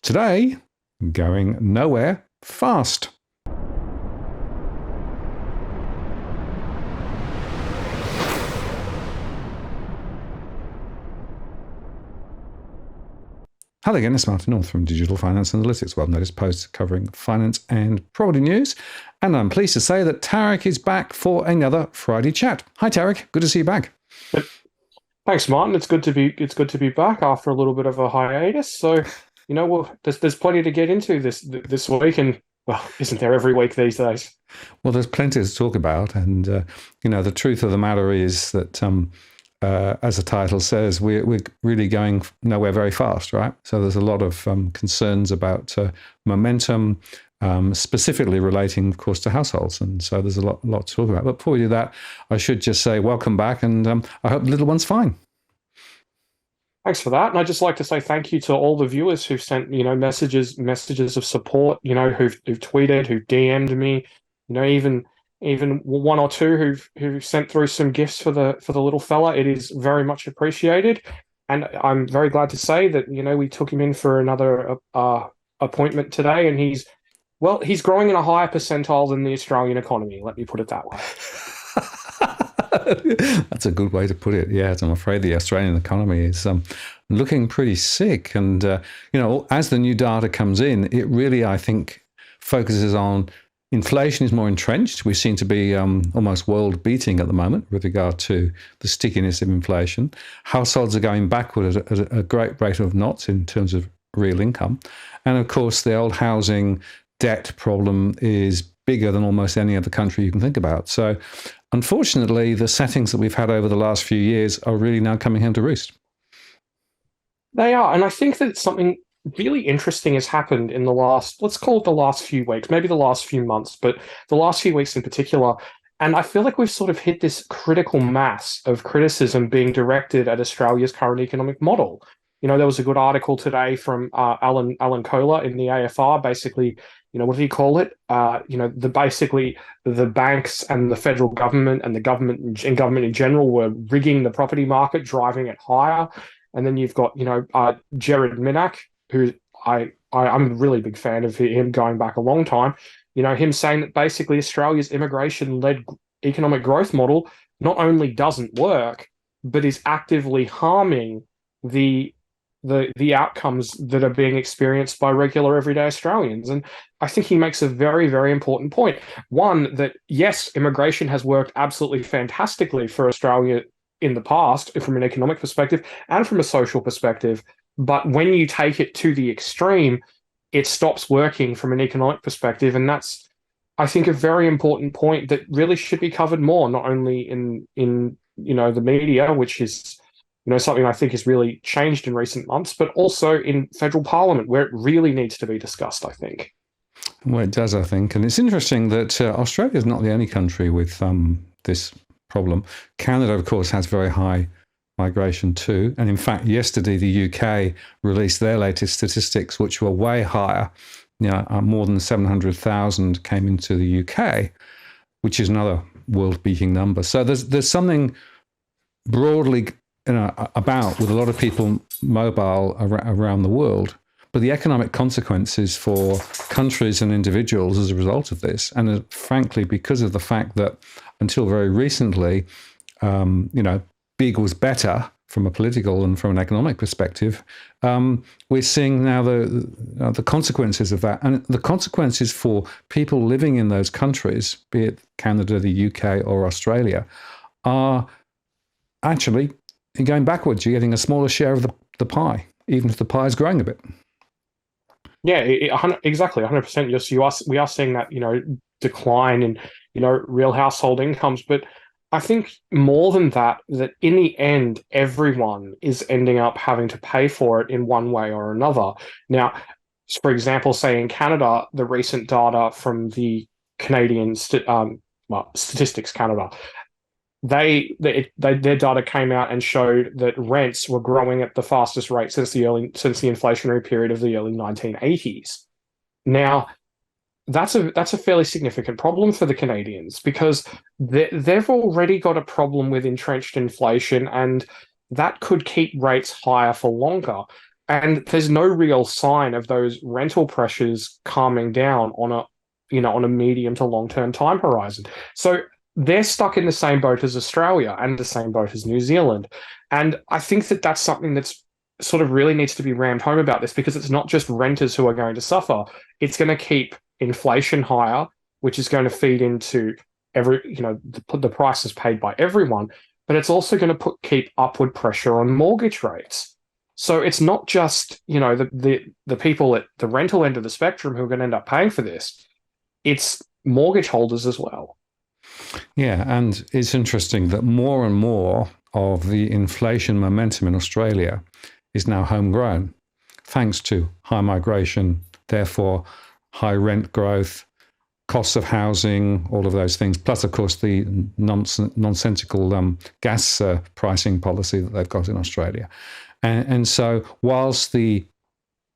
Today, going nowhere fast. Hello again, it's Martin North from Digital Finance Analytics. Well, notice posts covering finance and property news. And I'm pleased to say that Tarric is back for another Friday chat. Hi, Tarric. Good to see you back. Thanks, Martin. It's good to be back after a little bit of a hiatus. So, there's plenty to get into this week, and well, isn't there every week these days? Well, there's plenty to talk about, and the truth of the matter is that, as the title says, we're really going nowhere very fast, right? So there's a lot of concerns about momentum, specifically relating, of course, to households, and so there's a lot to talk about. But before we do that, I should just say welcome back, and I hope the little one's fine. Thanks for that. And I'd just like to say thank you to all the viewers who've sent, messages of support, who've tweeted, who've DM'd me, even one or two who've sent through some gifts for the little fella. It is very much appreciated. And I'm very glad to say that, we took him in for another appointment today, and he's growing in a higher percentile than the Australian economy. Let me put it that way. That's a good way to put it. Yes, I'm afraid the Australian economy is looking pretty sick. And, as the new data comes in, it really, I think, focuses on inflation is more entrenched. We seem to be almost world beating at the moment with regard to the stickiness of inflation. Households are going backward at a great rate of knots in terms of real income. And, of course, the old housing debt problem is bigger than almost any other country you can think about. So, unfortunately, the settings that we've had over the last few years are really now coming home to roost. They are. And I think that something really interesting has happened in let's call it the last few weeks, maybe the last few months, but the last few weeks in particular. And I feel like we've sort of hit this critical mass of criticism being directed at Australia's current economic model. There was a good article today from Alan Kohler in the AFR, basically, what do you call it? The banks and the federal government and the government in general were rigging the property market, driving it higher. And then you've got, Jared Minack, who I'm a really big fan of him going back a long time. Him saying that basically Australia's immigration-led economic growth model not only doesn't work, but is actively harming the outcomes that are being experienced by regular everyday Australians. And I think he makes a very, very important point. One, that yes, immigration has worked absolutely fantastically for Australia in the past from an economic perspective and from a social perspective. But when you take it to the extreme, it stops working from an economic perspective. And that's, I think, a very important point that really should be covered more, not only in the media, which is something I think has really changed in recent months, but also in federal parliament, where it really needs to be discussed, I think. Well, it does, I think. And it's interesting that Australia is not the only country with this problem. Canada, of course, has very high migration too. And in fact, yesterday, the UK released their latest statistics, which were way higher. More than 700,000 came into the UK, which is another world-beating number. So there's something broadly about with a lot of people mobile around the world, but the economic consequences for countries and individuals as a result of this, and frankly, because of the fact that until very recently, big was better from a political and from an economic perspective, we're seeing now the consequences of that. And the consequences for people living in those countries, be it Canada, the UK, or Australia, are actually going backwards. You're getting a smaller share of the pie, even if the pie is growing a bit. Yeah, exactly, 100%. Yes, we are seeing that, decline in, real household incomes. But I think more than that in the end, everyone is ending up having to pay for it in one way or another. Now, for example, say in Canada, the recent data from the Canadian Statistics Canada, their data came out and showed that rents were growing at the fastest rate since the inflationary period of the early 1980s. Now, that's a fairly significant problem for the Canadians, because they've already got a problem with entrenched inflation, and that could keep rates higher for longer. and there's no real sign of those rental pressures calming down on a medium to long term time horizon. So they're stuck in the same boat as Australia and the same boat as New Zealand. And I think that that's something that's sort of really needs to be rammed home about this, because it's not just renters who are going to suffer. It's going to keep inflation higher, which is going to feed into the prices paid by everyone, but it's also going to keep upward pressure on mortgage rates. So it's not just, the people at the rental end of the spectrum who are going to end up paying for this. It's mortgage holders as well. Yeah, and it's interesting that more and more of the inflation momentum in Australia is now homegrown, thanks to high migration, therefore high rent growth, costs of housing, all of those things, plus, of course, the nonsensical gas pricing policy that they've got in Australia. And so whilst the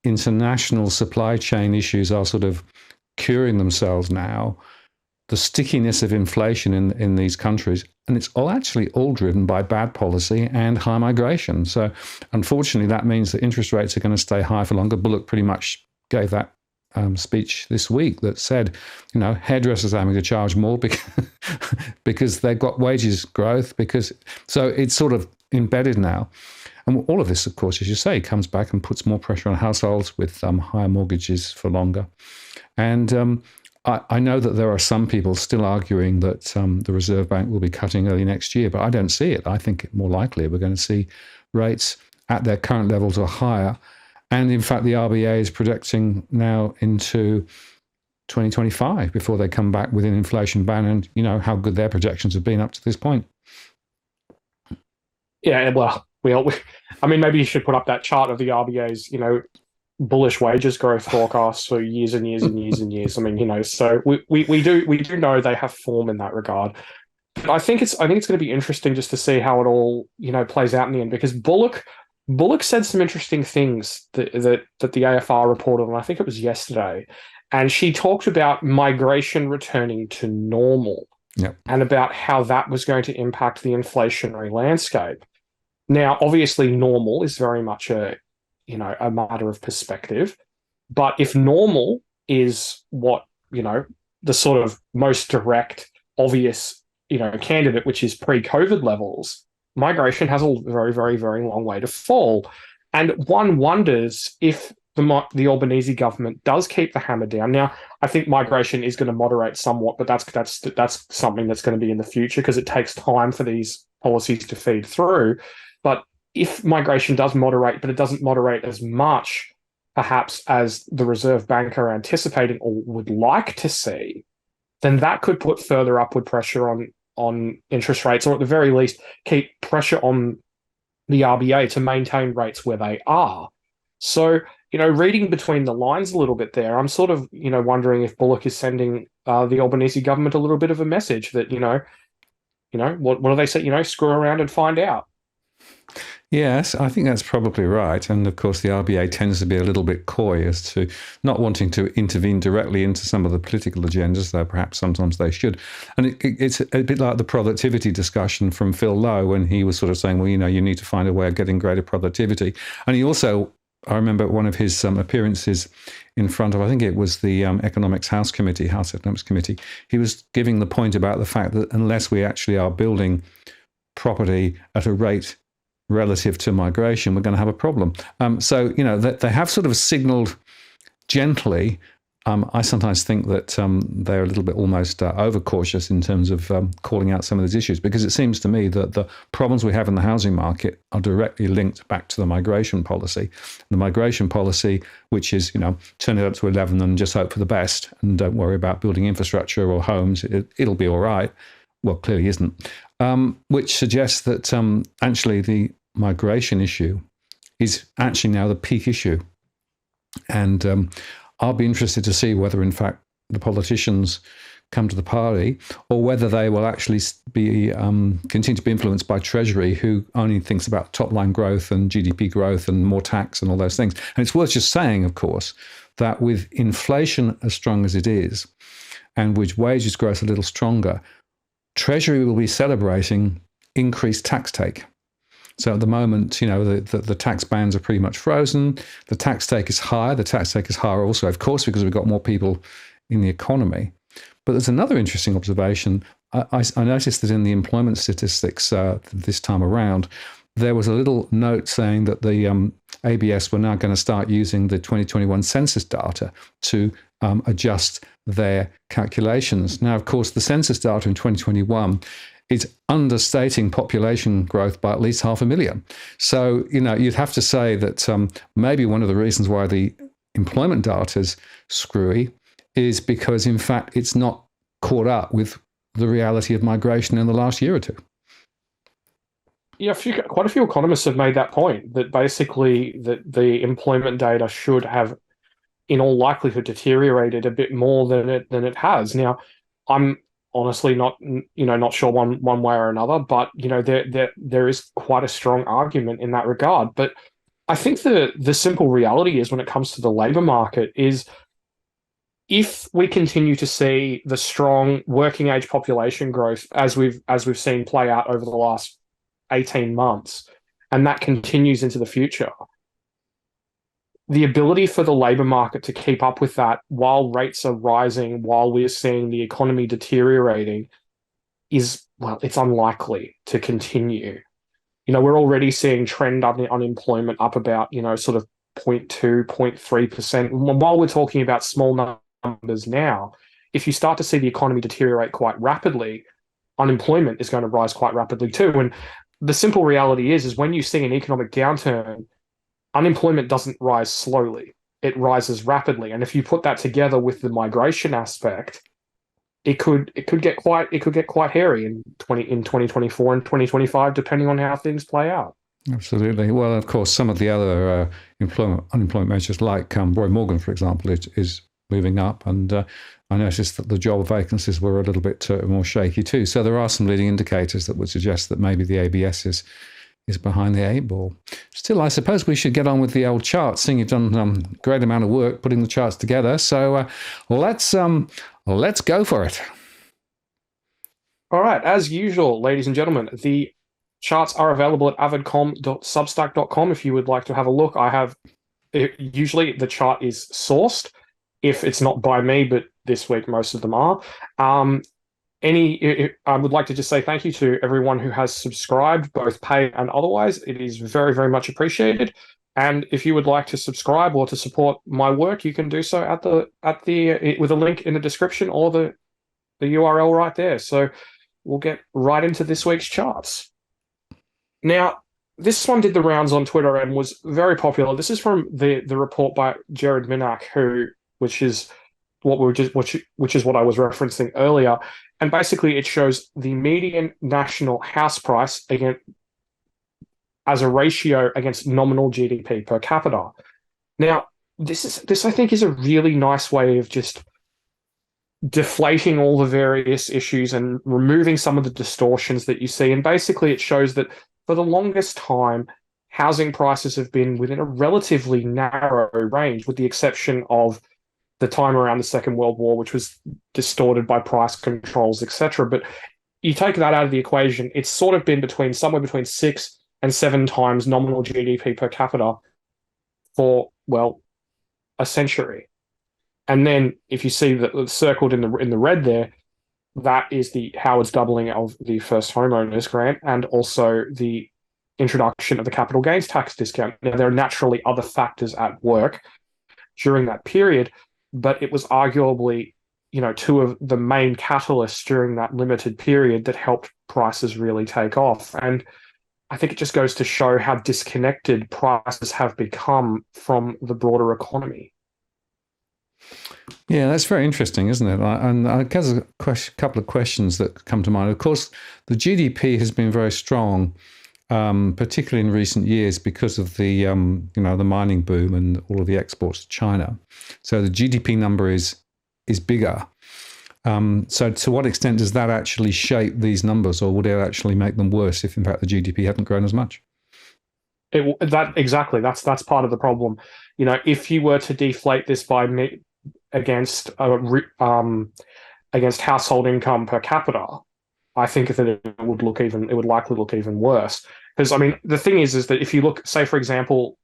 international supply chain issues are sort of curing themselves now, the stickiness of inflation in these countries, and it's all driven by bad policy and high migration. So unfortunately, that means that interest rates are going to stay high for longer. Bullock pretty much gave that speech this week that said, hairdressers are having to charge more because they've got wages growth, so it's sort of embedded now. And all of this, of course, as you say, comes back and puts more pressure on households with higher mortgages for longer. And I know that there are some people still arguing that the Reserve Bank will be cutting early next year, but I don't see it. I think more likely we're going to see rates at their current levels or higher. And in fact, the RBA is projecting now into 2025 before they come back with an inflation ban, and how good their projections have been up to this point. Yeah, well, maybe you should put up that chart of the RBA's, bullish wages growth forecasts for years and years and years and years. So we do know they have form in that regard. But I think it's going to be interesting just to see how it all plays out in the end, because Bullock said some interesting things that the AFR reported on. I think it was yesterday, and she talked about migration returning to normal. Yep. And about how that was going to impact the inflationary landscape. Now, obviously, normal is very much a matter of perspective. But if normal is what, the sort of most direct, obvious, candidate, which is pre-COVID levels, migration has a very, very, very long way to fall. And one wonders if the Albanese government does keep the hammer down. Now, I think migration is going to moderate somewhat, but that's something that's going to be in the future, because it takes time for these policies to feed through. But if migration does moderate, but it doesn't moderate as much, perhaps, as the Reserve Bank are anticipating or would like to see, then that could put further upward pressure on interest rates, or at the very least keep pressure on the RBA to maintain rates where they are. So, reading between the lines a little bit there, I'm sort of, wondering if Bullock is sending the Albanese government a little bit of a message that, what do they say? Screw around and find out. Yes, I think that's probably right. And of course, the RBA tends to be a little bit coy as to not wanting to intervene directly into some of the political agendas, though perhaps sometimes they should. And it's a bit like the productivity discussion from Phil Lowe, when he was sort of saying, well, you need to find a way of getting greater productivity. And he also, I remember one of his appearances in front of, I think it was the House Economics Committee, he was giving the point about the fact that unless we actually are building property at a rate relative to migration, we're going to have a problem. So, they have sort of signalled gently. I sometimes think that they're a little bit almost overcautious in terms of calling out some of these issues, because it seems to me that the problems we have in the housing market are directly linked back to the migration policy. The migration policy, which is, turn it up to 11 and just hope for the best and don't worry about building infrastructure or homes. It'll be all right. Well, clearly isn't. Which suggests that actually the migration issue is actually now the peak issue. And I'll be interested to see whether, in fact, the politicians come to the party, or whether they will actually be continue to be influenced by Treasury, who only thinks about top line growth and GDP growth and more tax and all those things. And it's worth just saying, of course, that with inflation as strong as it is, and with wages growth a little stronger, Treasury will be celebrating increased tax take, So at the moment, the tax bands are pretty much frozen. The tax take is higher. The tax take is higher also, of course, because we've got more people in the economy. But there's another interesting observation. I noticed that in the employment statistics this time around, there was a little note saying that the ABS were now going to start using the 2021 census data to adjust their calculations. Now, of course, the census data in 2021 is understating population growth by at least 500,000. So, you'd have to say that maybe one of the reasons why the employment data is screwy is because, in fact, it's not caught up with the reality of migration in the last year or two. Yeah, quite a few economists have made that point, that basically that the employment data should have, in all likelihood, deteriorated a bit more than it has. Now, I'm honestly not sure one way or another, but there is quite a strong argument in that regard. But I think the simple reality is, when it comes to the labor market, is if we continue to see the strong working age population growth as we've seen play out over the last 18 months, and that continues into the future, the ability for the labor market to keep up with that while rates are rising, while we're seeing the economy deteriorating, it's unlikely to continue. We're already seeing trend unemployment up about, sort of 0.2, 0.3%. While we're talking about small numbers now, if you start to see the economy deteriorate quite rapidly, unemployment is going to rise quite rapidly too. And the simple reality is when you see an economic downturn, unemployment doesn't rise slowly, it rises rapidly. And if you put that together with the migration aspect, it could get quite hairy in 2024 and 2025, depending on how things play out. Absolutely. Well, of course, some of the other unemployment measures, like Roy Morgan, for example, is moving up, and I noticed that the job vacancies were a little bit more shaky too. So there are some leading indicators that would suggest that maybe the ABS is behind the eight ball. Still, I suppose we should get on with the old charts, seeing you've done a great amount of work putting the charts together. So let's go for it. All right. As usual, ladies and gentlemen, the charts are available at avidcom.substack.com if you would like to have a look. Usually the chart is sourced, if it's not by me, but this week most of them are. I would like to just say thank you to everyone who has subscribed, both paid and otherwise. It is very, very much appreciated. And if you would like to subscribe or to support my work, you can do so with a link in the description or the URL right there. So we'll get right into this week's charts. Now, this one did the rounds on Twitter and was very popular. This is from the report by Jared Minack, which is what I was referencing earlier. And basically, it shows the median national house price as a ratio against nominal GDP per capita. Now, this I think is a really nice way of just deflating all the various issues and removing some of the distortions that you see. And basically, it shows that for the longest time, housing prices have been within a relatively narrow range, with the exception of the time around the Second World War, which was distorted by price controls, etc. But you take that out of the equation, it's sort of been somewhere between 6 and 7 times nominal GDP per capita for, well, a century. And then if you see that circled in the red there, that is the Howard's doubling of the first homeowners grant and also the introduction of the capital gains tax discount. Now, there are naturally other factors at work during that period, but it was arguably, two of the main catalysts during that limited period that helped prices really take off. And I think it just goes to show how disconnected prices have become from the broader economy. Yeah, that's very interesting, isn't it? And I guess a couple of questions that come to mind. Of course, the GDP has been very strong, particularly in recent years, because of the the mining boom and all of the exports to China. So the GDP number is bigger. So to what extent does that actually shape these numbers, or would it actually make them worse if, in fact, the GDP hadn't grown as much? That's part of the problem. If you were to deflate this against household income per capita, I think that it would likely look even worse. Because I mean, the thing is that if you look, say for example,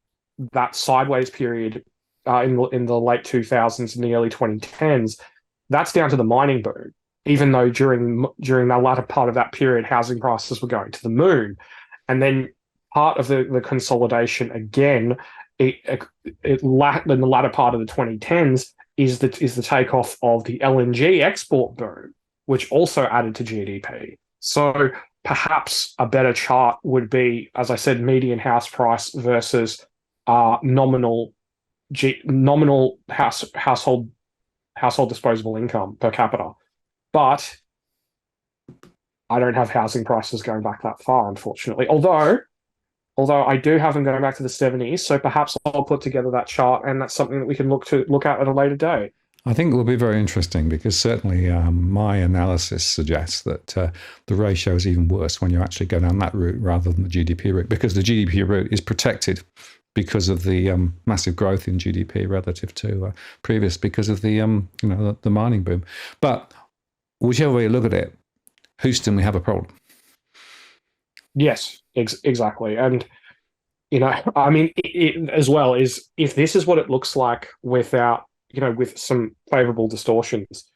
that sideways period in the late 2000s and the early 2010s, that's down to the mining boom. Even though during the latter part of that period, housing prices were going to the moon, and then part of the consolidation again, in the latter part of the 2010s is the takeoff of the LNG export boom, which also added to GDP. So perhaps a better chart would be, as I said, median house price versus nominal household disposable income per capita. But I don't have housing prices going back that far, unfortunately. Although I do have them going back to the 70s, so perhaps I'll put together that chart, and that's something that we can look at a later date. I think it will be very interesting because certainly my analysis suggests that the ratio is even worse when you actually go down that route rather than the GDP route, because the GDP route is protected because of the massive growth in GDP relative to previous, because of the the mining boom. But whichever way you look at it, Houston, we have a problem. Yes, exactly. And, I mean, it as well is if this is what it looks like without, with some favorable distortions,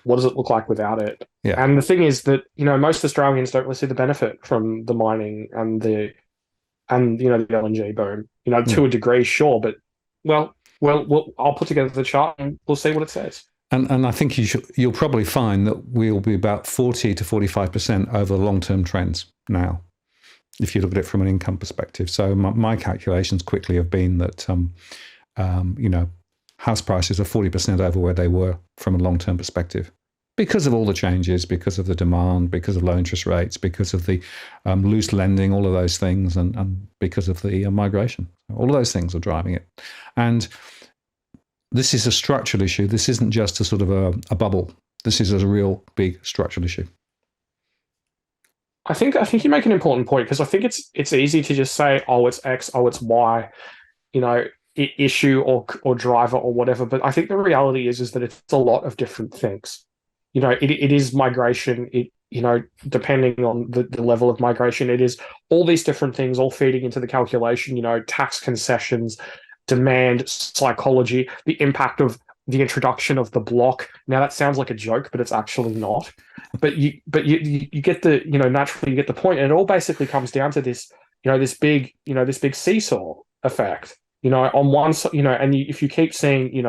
what does it look like without it? Yeah. And the thing is that, most Australians don't really see the benefit from the mining and the LNG boom, to a degree, sure. But, well, I'll put together the chart and we'll see what it says. And I think you'll probably find that we'll be about 40 to 45% over long-term trends now, if you look at it from an income perspective. So my calculations quickly have been that, house prices are 40% over where they were from a long-term perspective because of all the changes, because of the demand, because of low interest rates, because of the loose lending, all of those things, and because of the migration. All of those things are driving it. And this is a structural issue. This isn't just a sort of a bubble. This is a real big structural issue. I think you make an important point, because I think it's easy to just say, oh, it's X, oh, it's Y, issue or driver or whatever. But I think the reality is that it's a lot of different things. It is migration. Depending on the level of migration, it is all these different things all feeding into the calculation. Tax concessions, demand, psychology, the impact of the introduction of the block. Now that sounds like a joke, but it's actually not. But you get the naturally you get the point, and it all basically comes down to this this big seesaw effect. On one side, and if you keep seeing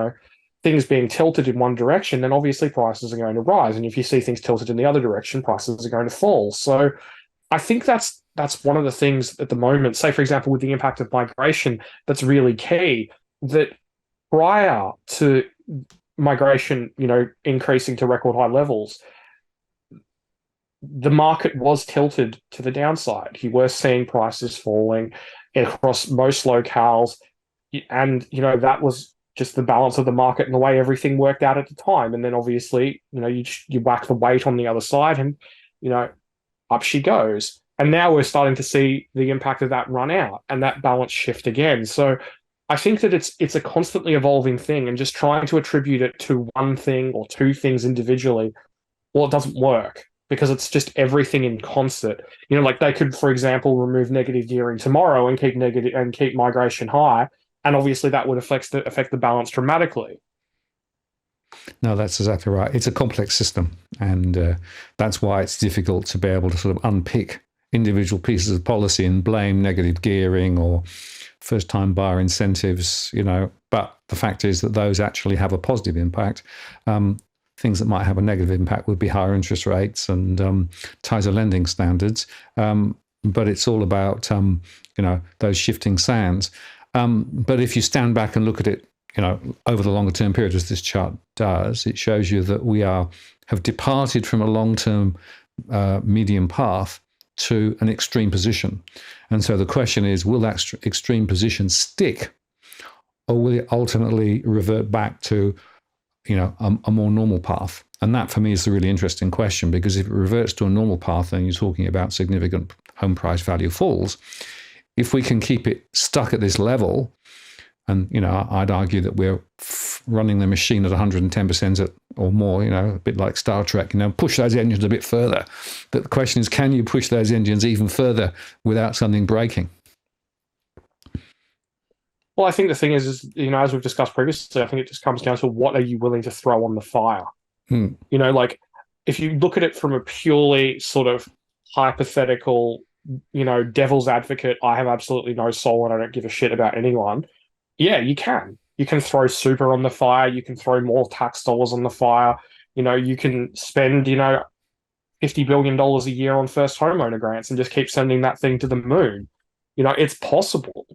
things being tilted in one direction, then obviously prices are going to rise, and if you see things tilted in the other direction, prices are going to fall. So I think that's one of the things at the moment, say, for example, with the impact of migration, that's really key, that prior to migration, increasing to record high levels, the market was tilted to the downside. You were seeing prices falling across most locales, and, that was just the balance of the market and the way everything worked out at the time. And then obviously, you whack the weight on the other side and, up she goes. And now we're starting to see the impact of that run out and that balance shift again. So I think that it's a constantly evolving thing, and just trying to attribute it to one thing or two things individually, well, it doesn't work, because it's just everything in concert. Like they could, for example, remove negative gearing tomorrow and keep migration high, and obviously that would affect the balance dramatically. No, that's exactly right. It's a complex system, and that's why it's difficult to be able to sort of unpick individual pieces of policy and blame negative gearing or first-time buyer incentives, But the fact is that those actually have a positive impact. Things that might have a negative impact would be higher interest rates and tighter lending standards. But it's all about, those shifting sands. But if you stand back and look at it, over the longer term period, as this chart does, it shows you that we have departed from a long-term medium path to an extreme position. And so the question is, will that extreme position stick, or will it ultimately revert back to, a more normal path? And that for me is the really interesting question, because if it reverts to a normal path, then you're talking about significant home price value falls. If we can keep it stuck at this level, and I'd argue that we're running the machine at 110% or more, a bit like Star Trek, push those engines a bit further. But the question is, can you push those engines even further without something breaking? Well, I think the thing is, as we've discussed previously, I think it just comes down to what are you willing to throw on the fire? Like if you look at it from a purely sort of hypothetical, devil's advocate, I have absolutely no soul and I don't give a shit about anyone. Yeah, you can. You can throw super on the fire. You can throw more tax dollars on the fire. You can spend, $50 billion a year on first homeowner grants and just keep sending that thing to the moon. It's possible.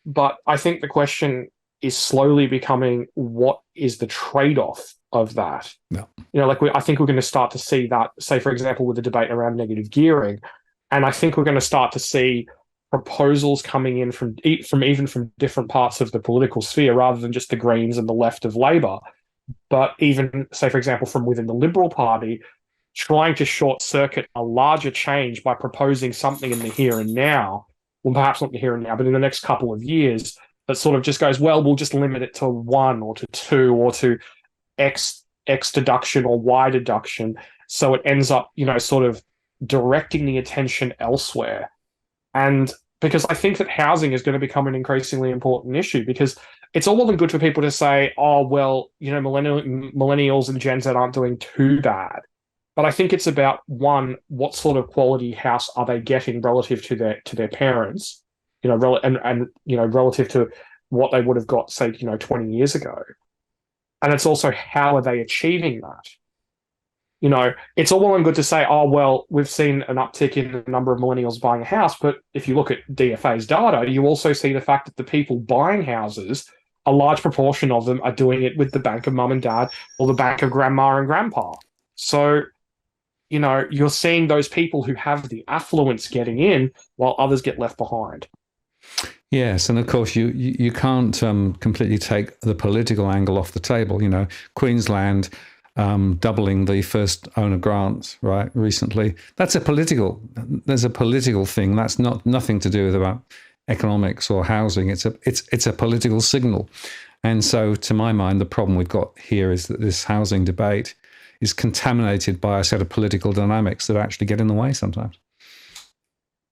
But I think the question is slowly becoming, what is the trade-off of that? No. I think we're going to start to see that, say, for example, with the debate around negative gearing. And I think we're going to start to see proposals coming in from different parts of the political sphere, rather than just the Greens and the left of Labor, but even, say, for example, from within the Liberal Party, trying to short circuit a larger change by proposing something in the here and now. Well, perhaps not the here and now, but in the next couple of years, that sort of just goes, well, we'll just limit it to 1 or to 2 or to X deduction or Y deduction. So it ends up, sort of directing the attention elsewhere. And because I think that housing is going to become an increasingly important issue, because it's all well and good for people to say, oh, well, millennials and Gen Z aren't doing too bad. But I think it's about, one, what sort of quality house are they getting relative to their parents, relative to what they would have got, say, 20 years ago. And it's also, how are they achieving that? It's all well and good to say, oh, well, we've seen an uptick in the number of millennials buying a house. But if you look at DFA's data, you also see the fact that the people buying houses, a large proportion of them are doing it with the bank of mum and dad or the bank of grandma and grandpa. So, you're seeing those people who have the affluence getting in while others get left behind. Yes, and of course you can't completely take the political angle off the table. Queensland doubling the first owner grants, right, recently. There's a political thing. That's nothing to do with about economics or housing. It's a political signal. And so, to my mind, the problem we've got here is that this housing debate is contaminated by a set of political dynamics that actually get in the way sometimes.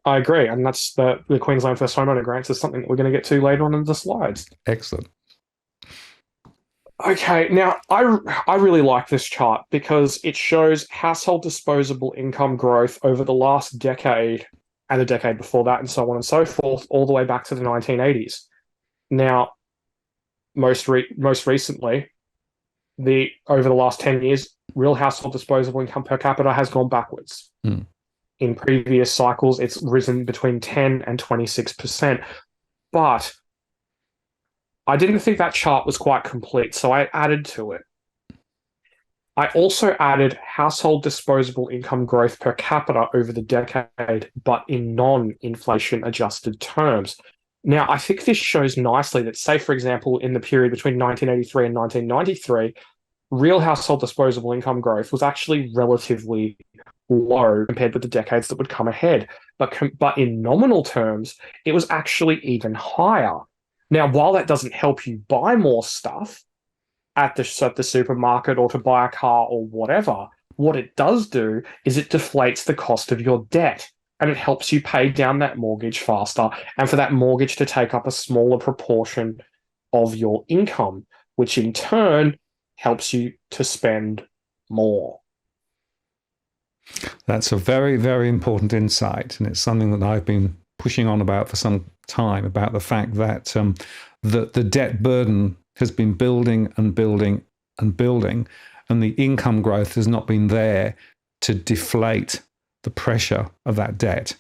I agree, and that's the Queensland First Homeowner Grants is something that we're going to get to later on in the slides. Excellent. Okay, now I really like this chart because it shows household disposable income growth over the last decade and the decade before that, and so on and so forth, all the way back to the 1980s. Now, most recently, over the last 10 years, real household disposable income per capita has gone backwards. In previous cycles, it's risen between 10 and 26%. But I didn't think that chart was quite complete, so I added to it. I also added household disposable income growth per capita over the decade, but in non-inflation adjusted terms. Now, I think this shows nicely that, say, for example, in the period between 1983 and 1993, real household disposable income growth was actually relatively low compared with the decades that would come ahead. But in nominal terms, it was actually even higher. Now, while that doesn't help you buy more stuff at the supermarket or to buy a car or whatever, what it does do is it deflates the cost of your debt, and it helps you pay down that mortgage faster, and for that mortgage to take up a smaller proportion of your income, which in turn helps you to spend more. That's a very, very important insight, and it's something that I've been pushing on about for some time, about the fact that the debt burden has been building and building and building, and the income growth has not been there to deflate the pressure of that debt.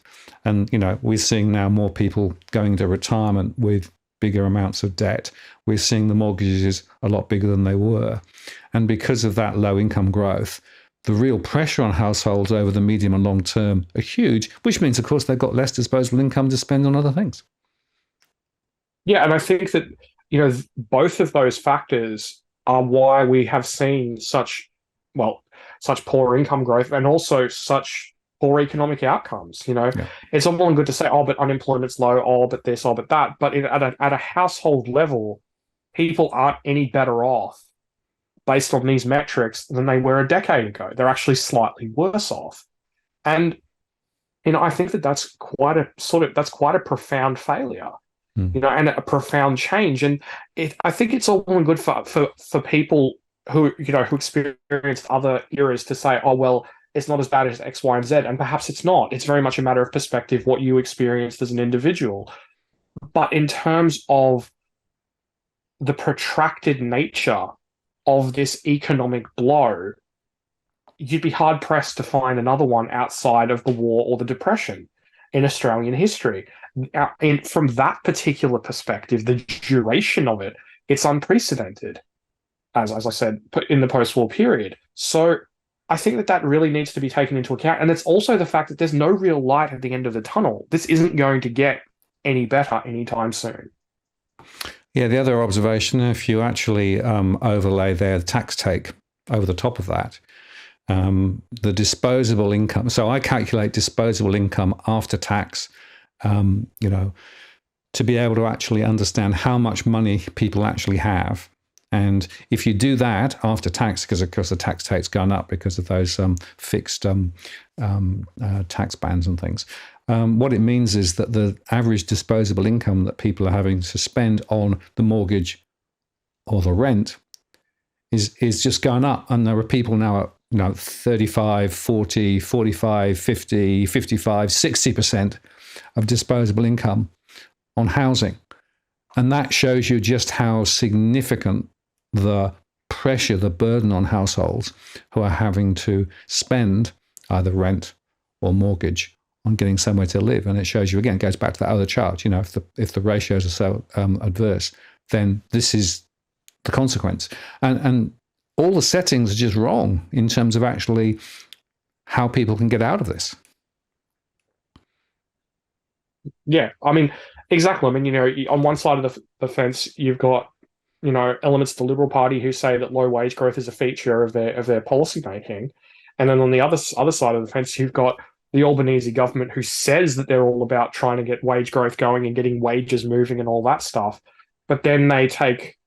And, we're seeing now more people going to retirement with bigger amounts of debt. We're seeing the mortgages a lot bigger than they were. And because of that low income growth, the real pressure on households over the medium and long term are huge, which means, of course, they've got less disposable income to spend on other things. Yeah, and I think that, both of those factors are why we have seen such poor income growth and also such poor economic outcomes. It's all well and good to say, oh, but unemployment's low, oh, but this, oh, but that. But at a household level, people aren't any better off based on these metrics than they were a decade ago. They're actually slightly worse off. And I think that that's quite a profound failure, and a profound change. And I think it's all well and good for people who experienced other eras to say, oh well, it's not as bad as X, Y, and Z, and perhaps it's not. It's very much a matter of perspective, what you experienced as an individual. But in terms of the protracted nature of this economic blow, you'd be hard pressed to find another one outside of the war or the Depression in Australian history. And from that particular perspective, the duration of it, it's unprecedented, as I said, in the post-war period. So I think that really needs to be taken into account. And it's also the fact that there's no real light at the end of the tunnel. This isn't going to get any better anytime soon. Yeah, the other observation, if you actually overlay the tax take over the top of that, the disposable income. So I calculate disposable income after tax, to be able to actually understand how much money people actually have. And if you do that after tax, because of course the tax take's gone up because of those fixed tax bands and things, what it means is that the average disposable income that people are having to spend on the mortgage or the rent is just going up. And there are people now at 35, 40, 45, 50, 55, 60% of disposable income on housing. And that shows you just how significant the pressure, the burden on households who are having to spend either rent or mortgage on getting somewhere to live. And it shows you, again, it goes back to that other chart, if the ratios are so adverse, then this is the consequence. And all the settings are just wrong in terms of actually how people can get out of this. Yeah, I mean, exactly. I mean, on one side of the fence, you've got, elements of the Liberal Party who say that low wage growth is a feature of their policy making. And then on the other side of the fence, you've got the Albanese government who says that they're all about trying to get wage growth going and getting wages moving and all that stuff. But then they take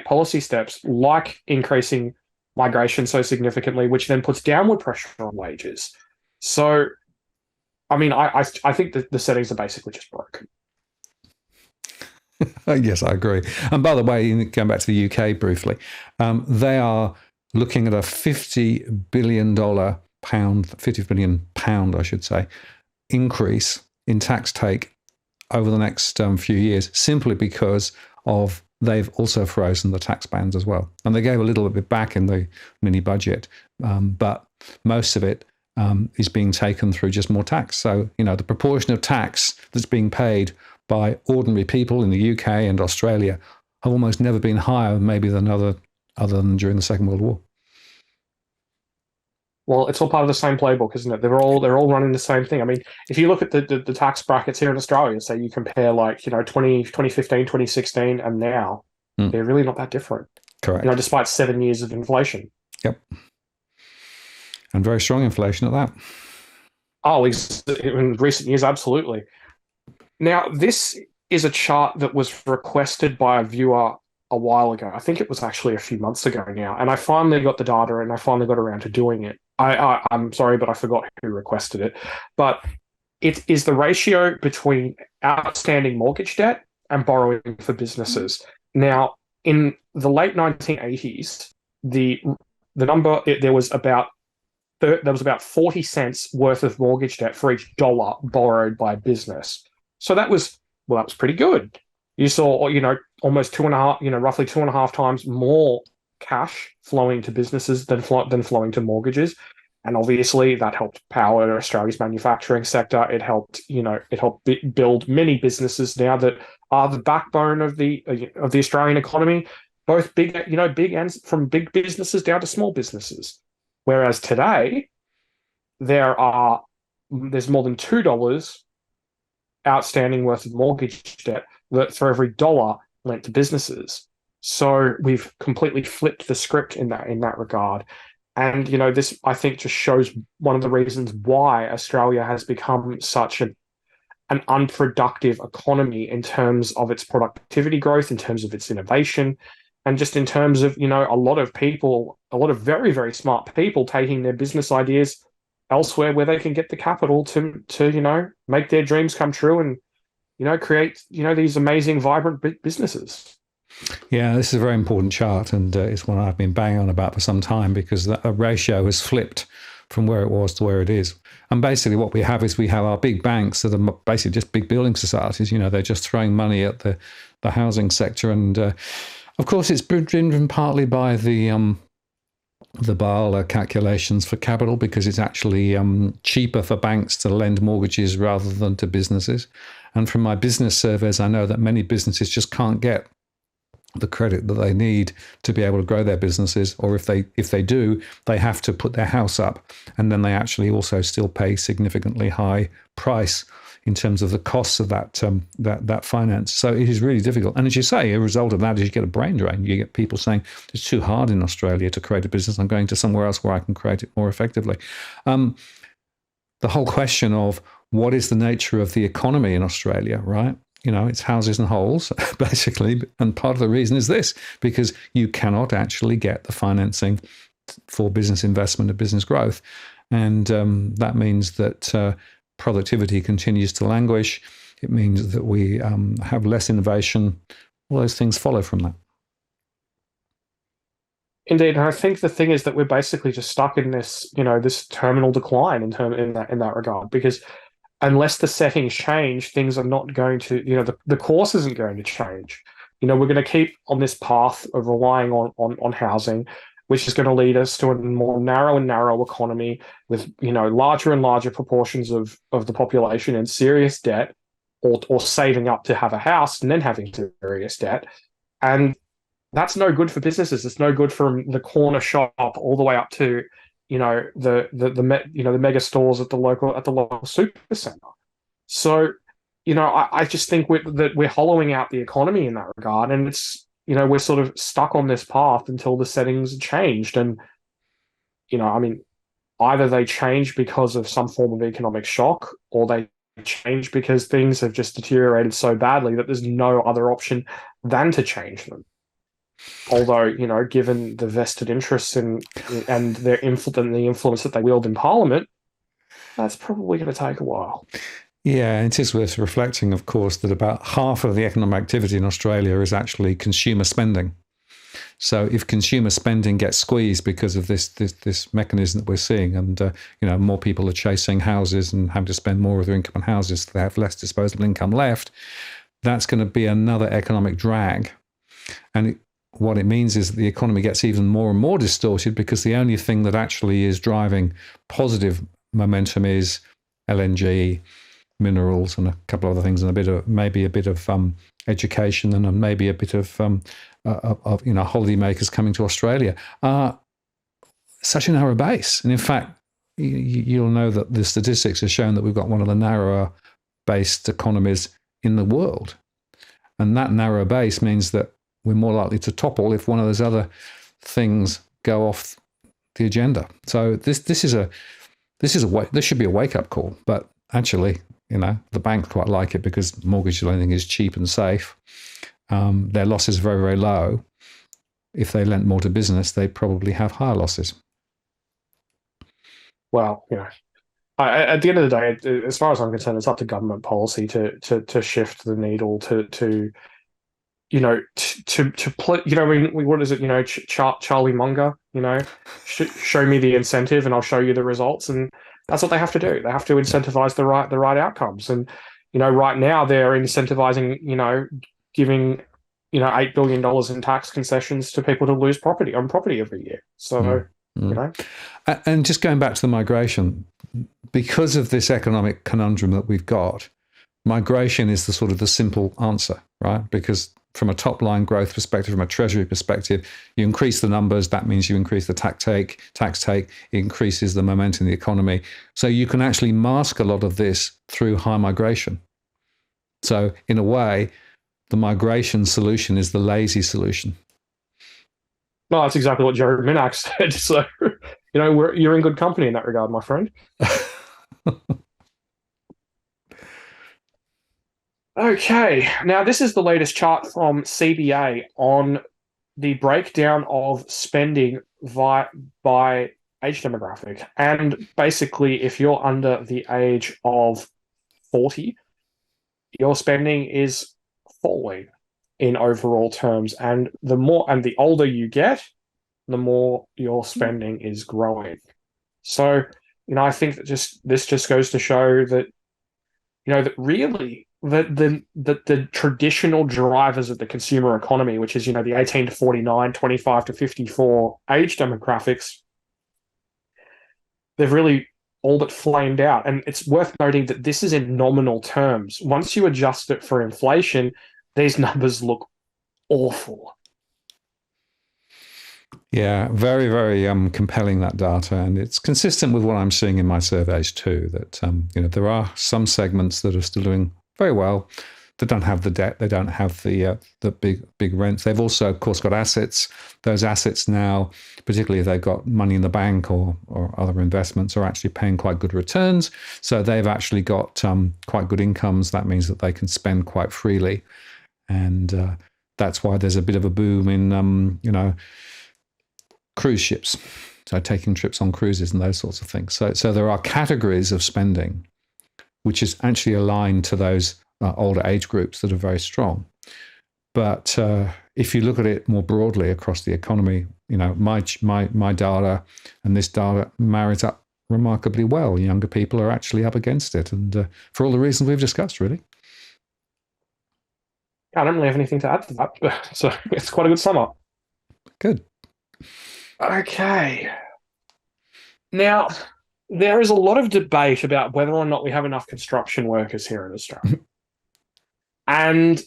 policy steps like increasing migration so significantly, which then puts downward pressure on wages. So, I mean, I think that the settings are basically just broken. Yes, I agree. And by the way, going back to the UK briefly, they are looking at a £50 billion, I should say, increase in tax take over the next few years, simply because of they've also frozen the tax bands as well. And they gave a little bit back in the mini budget, but most of it is being taken through just more tax. So, the proportion of tax that's being paid by ordinary people in the UK and Australia have almost never been higher, maybe other than during the Second World War. Well, it's all part of the same playbook, isn't it? They're all running the same thing. I mean, if you look at the tax brackets here in Australia, say you compare 2015, 2016, and now, they're really not that different. Correct. Despite 7 years of inflation. Yep. And very strong inflation at that. Oh, in recent years, absolutely. Now, this is a chart that was requested by a viewer a while ago. I think it was actually a few months ago now. And I finally got the data and I finally got around to doing it. I'm sorry, but I forgot who requested it. But it is the ratio between outstanding mortgage debt and borrowing for businesses. Now, in the late 1980s, the number, there was about 40 cents worth of mortgage debt for each dollar borrowed by a business. So that was pretty good. You saw, almost roughly 2.5 times more cash flowing to businesses than flowing to mortgages. And obviously that helped power Australia's manufacturing sector. It helped build many businesses now that are the backbone of the Australian economy, both big and from big businesses down to small businesses. Whereas today, there's more than $2 outstanding worth of mortgage debt for every dollar lent to businesses. So we've completely flipped the script in that regard. And, this, I think, just shows one of the reasons why Australia has become such an unproductive economy in terms of its productivity growth, in terms of its innovation, and just in terms of, a lot of people, a lot of very, very smart people taking their business ideas elsewhere where they can get the capital to make their dreams come true and, create, these amazing, vibrant businesses. Yeah, this is a very important chart, and it's one I've been banging on about for some time because the ratio has flipped from where it was to where it is. And basically what we have is we have our big banks that are basically just big building societies. They're just throwing money at the housing sector. And of course, it's been driven partly by the Basel calculations for capital, because it's actually cheaper for banks to lend mortgages rather than to businesses. And from my business surveys, I know that many businesses just can't get the credit that they need to be able to grow their businesses, or if they do, they have to put their house up, and then they actually also still pay significantly high price in terms of the costs of that finance. So it is really difficult. And as you say, a result of that is you get a brain drain. You get people saying it's too hard in Australia to create a business. I'm going to somewhere else where I can create it more effectively. The whole question of what is the nature of the economy in Australia, right? It's houses and holes, basically. And part of the reason is this, because you cannot actually get the financing for business investment and business growth. And that means that productivity continues to languish. It means that we have less innovation. All those things follow from that. Indeed, and I think the thing is that we're basically just stuck in this, this terminal decline in that regard, because unless the settings change, things are not going to, the course isn't going to change. We're going to keep on this path of relying on housing, which is going to lead us to a more narrow and narrow economy with, larger and larger proportions of the population in serious debt, or saving up to have a house and then having serious debt. And that's no good for businesses. It's no good from the corner shop all the way up to the mega stores at the local super center. So, I just think that we're hollowing out the economy in that regard, and it's we're sort of stuck on this path until the settings are changed. And either they change because of some form of economic shock, or they change because things have just deteriorated so badly that there's no other option than to change them. Although, given the vested interests and the influence that they wield in Parliament, that's probably going to take a while. Yeah, it is worth reflecting, of course, that about half of the economic activity in Australia is actually consumer spending. So if consumer spending gets squeezed because of this mechanism that we're seeing, and more people are chasing houses and having to spend more of their income on houses, so they have less disposable income left, that's going to be another economic drag. And what it means is that the economy gets even more and more distorted, because the only thing that actually is driving positive momentum is LNG, minerals, and a couple of other things, and maybe a bit of education, and maybe a bit of holidaymakers coming to Australia. Such a narrow base, and in fact, you'll know that the statistics have shown that we've got one of the narrower based economies in the world, and that narrow base means that we're more likely to topple if one of those other things go off the agenda. So this should be a wake up call. But actually, the banks quite like it because mortgage lending is cheap and safe. Their losses are very, very low. If they lent more to business, they probably have higher losses. Well, at the end of the day, as far as I'm concerned, it's up to government policy to shift the needle to play, what is it, Charlie Munger, show me the incentive and I'll show you the results. And that's what they have to do. They have to incentivize the right outcomes. And, right now they're incentivizing, giving, $8 billion in tax concessions to people to lose property every year. So, And just going back to the migration, because of this economic conundrum that we've got, migration is the simple answer, right? Because from a top line growth perspective, from a treasury perspective, you increase the numbers, that means you increase the tax take, it increases the momentum in the economy. So you can actually mask a lot of this through high migration. So in a way, the migration solution is the lazy solution. No, that's exactly what Jared Minack said. So, you're in good company in that regard, my friend. Okay, now this is the latest chart from CBA on the breakdown of spending by age demographic. And basically, if you're under the age of 40, your spending is falling in overall terms. And the older you get, the more your spending is growing. So, I think that this just goes to show that, that really the traditional drivers of the consumer economy, which is, the 18 to 49, 25 to 54 age demographics, they've really all but flamed out. And it's worth noting that this is in nominal terms. Once you adjust it for inflation, these numbers look awful. Yeah, very, very compelling, that data, and it's consistent with what I'm seeing in my surveys too. That there are some segments that are still doing very well. They don't have the debt, they don't have the big rents. They've also, of course, got assets. Those assets now, particularly if they've got money in the bank or other investments, are actually paying quite good returns. So they've actually got quite good incomes. That means that they can spend quite freely, and that's why there's a bit of a boom in cruise ships, so taking trips on cruises and those sorts of things. So there are categories of spending which is actually aligned to those older age groups that are very strong. But if you look at it more broadly across the economy, my data and this data marries up remarkably well. Younger people are actually up against it, and for all the reasons we've discussed, really. I don't really have anything to add to that. So it's quite a good sum up. Good. Okay. Now, there is a lot of debate about whether or not we have enough construction workers here in Australia. And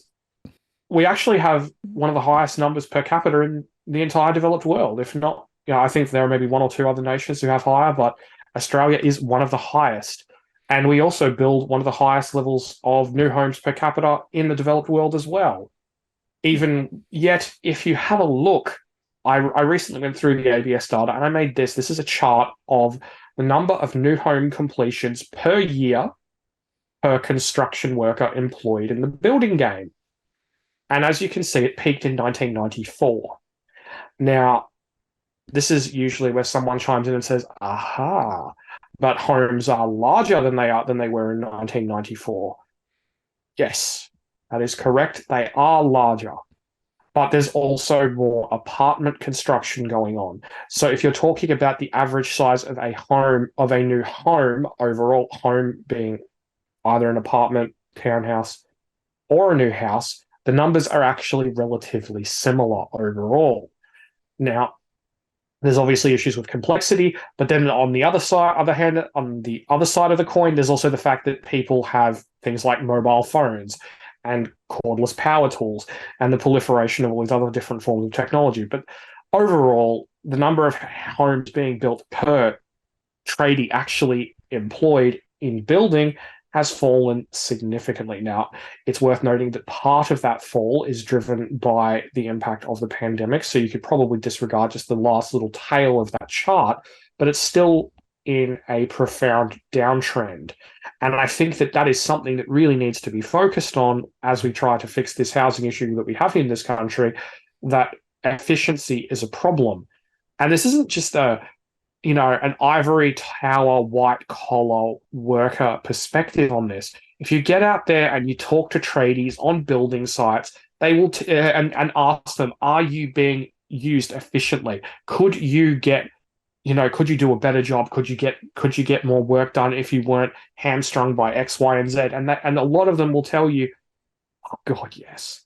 we actually have one of the highest numbers per capita in the entire developed world. If not, I think there are maybe one or two other nations who have higher, but Australia is one of the highest. And we also build one of the highest levels of new homes per capita in the developed world as well. Even yet, if you have a look, I recently went through the ABS data and I made this. This is a chart of the number of new home completions per year per construction worker employed in the building game. And as you can see, it peaked in 1994. Now, this is usually where someone chimes in and says, aha, but homes are larger than they were in 1994. Yes, that is correct. They are larger. But there's also more apartment construction going on. So if you're talking about the average size of a new home, overall home being either an apartment, townhouse, or a new house, the numbers are actually relatively similar overall. Now, there's obviously issues with complexity, but then on the other side of the coin, there's also the fact that people have things like mobile phones and cordless power tools and the proliferation of all these other different forms of technology. But overall, the number of homes being built per tradie actually employed in building has fallen significantly. Now, it's worth noting that part of that fall is driven by the impact of the pandemic. So you could probably disregard just the last little tail of that chart, but it's still in a profound downtrend. And I think that is something that really needs to be focused on as we try to fix this housing issue that we have in this country, that efficiency is a problem. And this isn't just an ivory tower, white collar worker perspective on this. If you get out there and you talk to tradies on building sites, they will and ask them, are you being used efficiently? Could you do a better job? Could you get more work done if you weren't hamstrung by X, Y, and Z? And a lot of them will tell you, oh God, yes.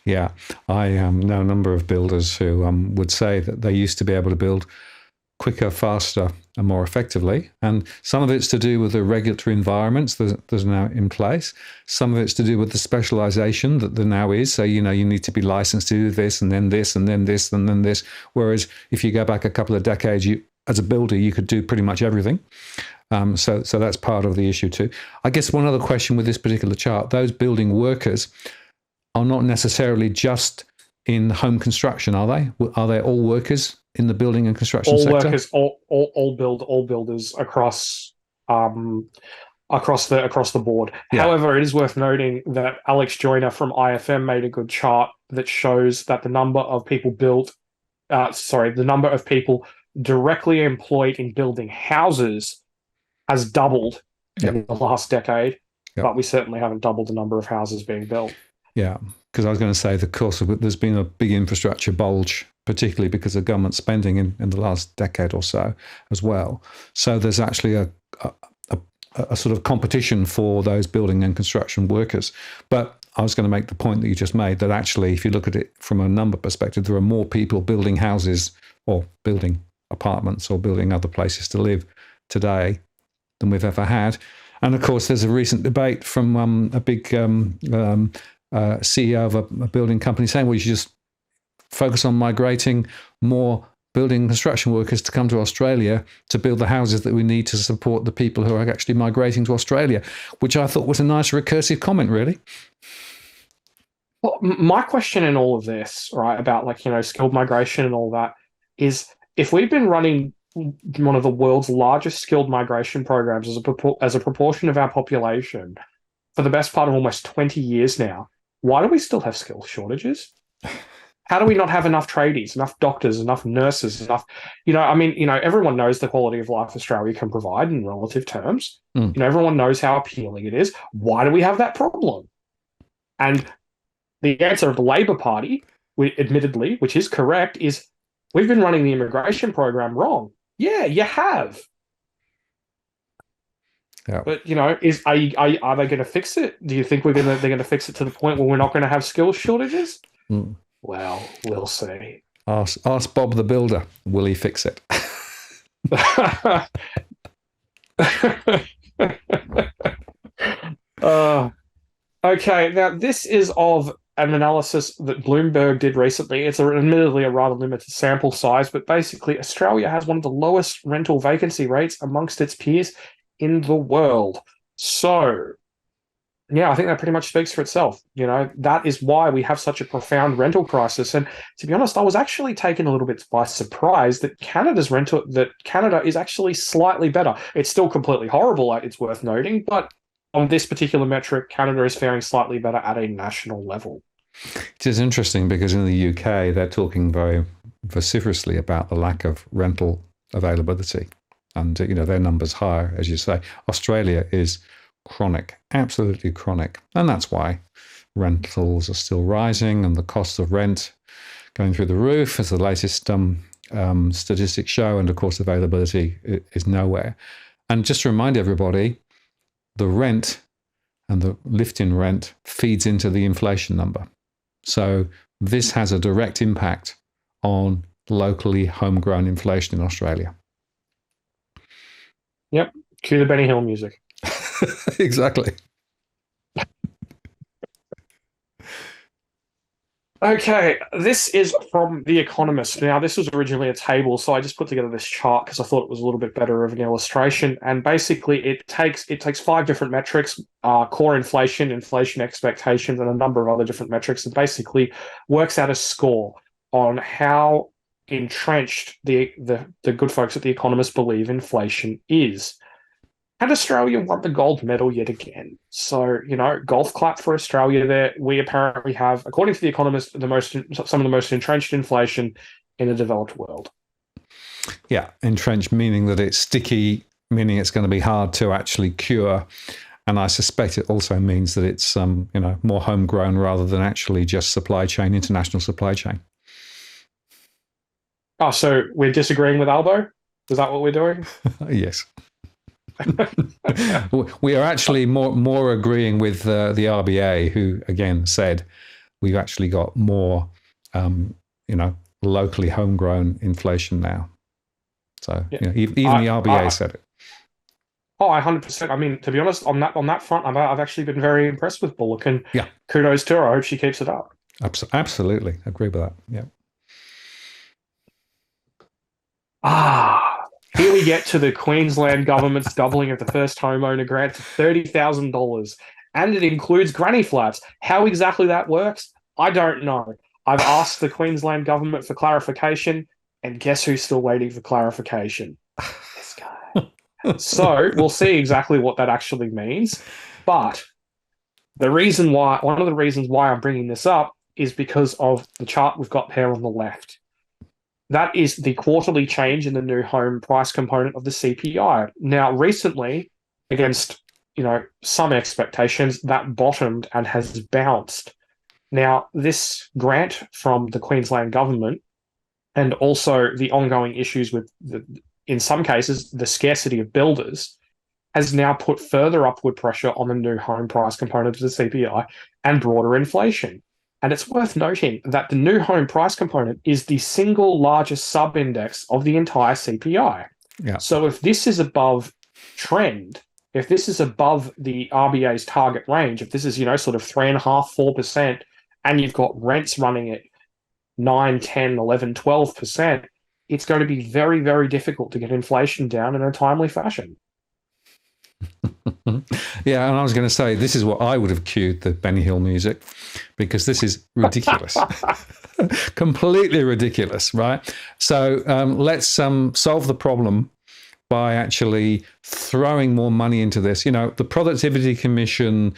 Yeah, I know a number of builders who would say that they used to be able to build quicker, faster, and more effectively. And some of it's to do with the regulatory environments that are now in place. Some of it's to do with the specialization that there now is. So, you need to be licensed to do this, and then this, and then this, and then this. Whereas if you go back a couple of decades, as a builder, you could do pretty much everything. So that's part of the issue too. I guess one other question with this particular chart, those building workers are not necessarily just in home construction, are they? Are they all workers in the building and construction sector? All workers, all builders across across the board. Yeah. However, it is worth noting that Alex Joyner from IFM made a good chart that shows that the number of people the number of people directly employed in building houses has doubled in the last decade, but we certainly haven't doubled the number of houses being built. Yeah, because I was going to say, there's been a big infrastructure bulge, particularly because of government spending in the last decade or so as well. So there's actually a sort of competition for those building and construction workers. But I was going to make the point that you just made, that actually, if you look at it from a number perspective, there are more people building houses or building apartments or building other places to live today than we've ever had. And of course, there's a recent debate from a big CEO of a building company saying, well, you should just focus on migrating more building and construction workers to come to Australia to build the houses that we need to support the people who are actually migrating to Australia, which I thought was a nice recursive comment, really. Well, my question in all of this, right, about skilled migration and all that, is if we've been running one of the world's largest skilled migration programs as a proportion of our population for the best part of almost 20 years now, why do we still have skill shortages? How do we not have enough tradies, enough doctors, enough nurses, enough, everyone knows the quality of life Australia can provide in relative terms. Everyone knows how appealing it is. Why do we have that problem? And the answer of the Labor Party, admittedly, which is correct, is we've been running the immigration program wrong. Yeah, you have. Yeah. But are they going to fix it? Do you think they're going to fix it to the point where we're not going to have skill shortages? Well, we'll see. Ask Bob the Builder. Will he fix it? Okay, now this is of an analysis that Bloomberg did recently. It's admittedly a rather limited sample size, but basically Australia has one of the lowest rental vacancy rates amongst its peers in the world. So, yeah, I think that pretty much speaks for itself. That is why we have such a profound rental crisis. And to be honest, I was actually taken a little bit by surprise that Canada is actually slightly better. It's still completely horrible, it's worth noting, but on this particular metric, Canada is faring slightly better at a national level. It is interesting because in the UK, they're talking very vociferously about the lack of rental availability. And, their numbers higher, as you say. Australia is chronic, absolutely chronic. And that's why rentals are still rising and the cost of rent going through the roof, as the latest statistics show. And, of course, availability is nowhere. And just to remind everybody, the rent and the lift in rent feeds into the inflation number. So this has a direct impact on locally homegrown inflation in Australia. Yep. Cue the Benny Hill music. Exactly. Okay, this is from The Economist. Now, this was originally a table, so I just put together this chart because I thought it was a little bit better of an illustration. And basically, it takes 5 different metrics: core inflation, inflation expectations, and a number of other different metrics, and basically works out a score on how entrenched the good folks at The Economist believe inflation is. And Australia won the gold medal yet again. So, golf clap for Australia there. We apparently have, according to The Economist, some of the most entrenched inflation in the developed world. Yeah, entrenched meaning that it's sticky, meaning it's going to be hard to actually cure. And I suspect it also means that it's, more homegrown rather than actually just international supply chain. Oh, so we're disagreeing with Albo? Is that what we're doing? Yes. We are actually more agreeing with the RBA, who again said we've actually got more, locally homegrown inflation now. So even the RBA said it. Oh, 100%. I mean, to be honest, on that front, I've actually been very impressed with Bullock, and kudos to her. I hope she keeps it up. Absolutely, agree with that. Yeah. Here we get to the Queensland government's doubling of the first homeowner grant to $30,000, and it includes granny flats. How exactly that works, I don't know. I've asked the Queensland government for clarification, and guess who's still waiting for clarification? This guy. So we'll see exactly what that actually means. But one of the reasons why I'm bringing this up is because of the chart we've got here on the left. That is the quarterly change in the new home price component of the CPI. Now, recently, against some expectations, that bottomed and has bounced. Now, this grant from the Queensland government and also the ongoing issues with, in some cases, the scarcity of builders has now put further upward pressure on the new home price component of the CPI and broader inflation. And it's worth noting that the new home price component is the single largest sub-index of the entire CPI. Yeah. So if this is above trend, if this is above the RBA's target range, if this is, sort of 3.5%, 4%, and you've got rents running at 9, 10, 11, 12%, it's going to be very, very difficult to get inflation down in a timely fashion. Yeah, and I was going to say, this is what I would have cued the Benny Hill music, because this is ridiculous. Completely ridiculous, right? So let's solve the problem by actually throwing more money into this. The Productivity Commission,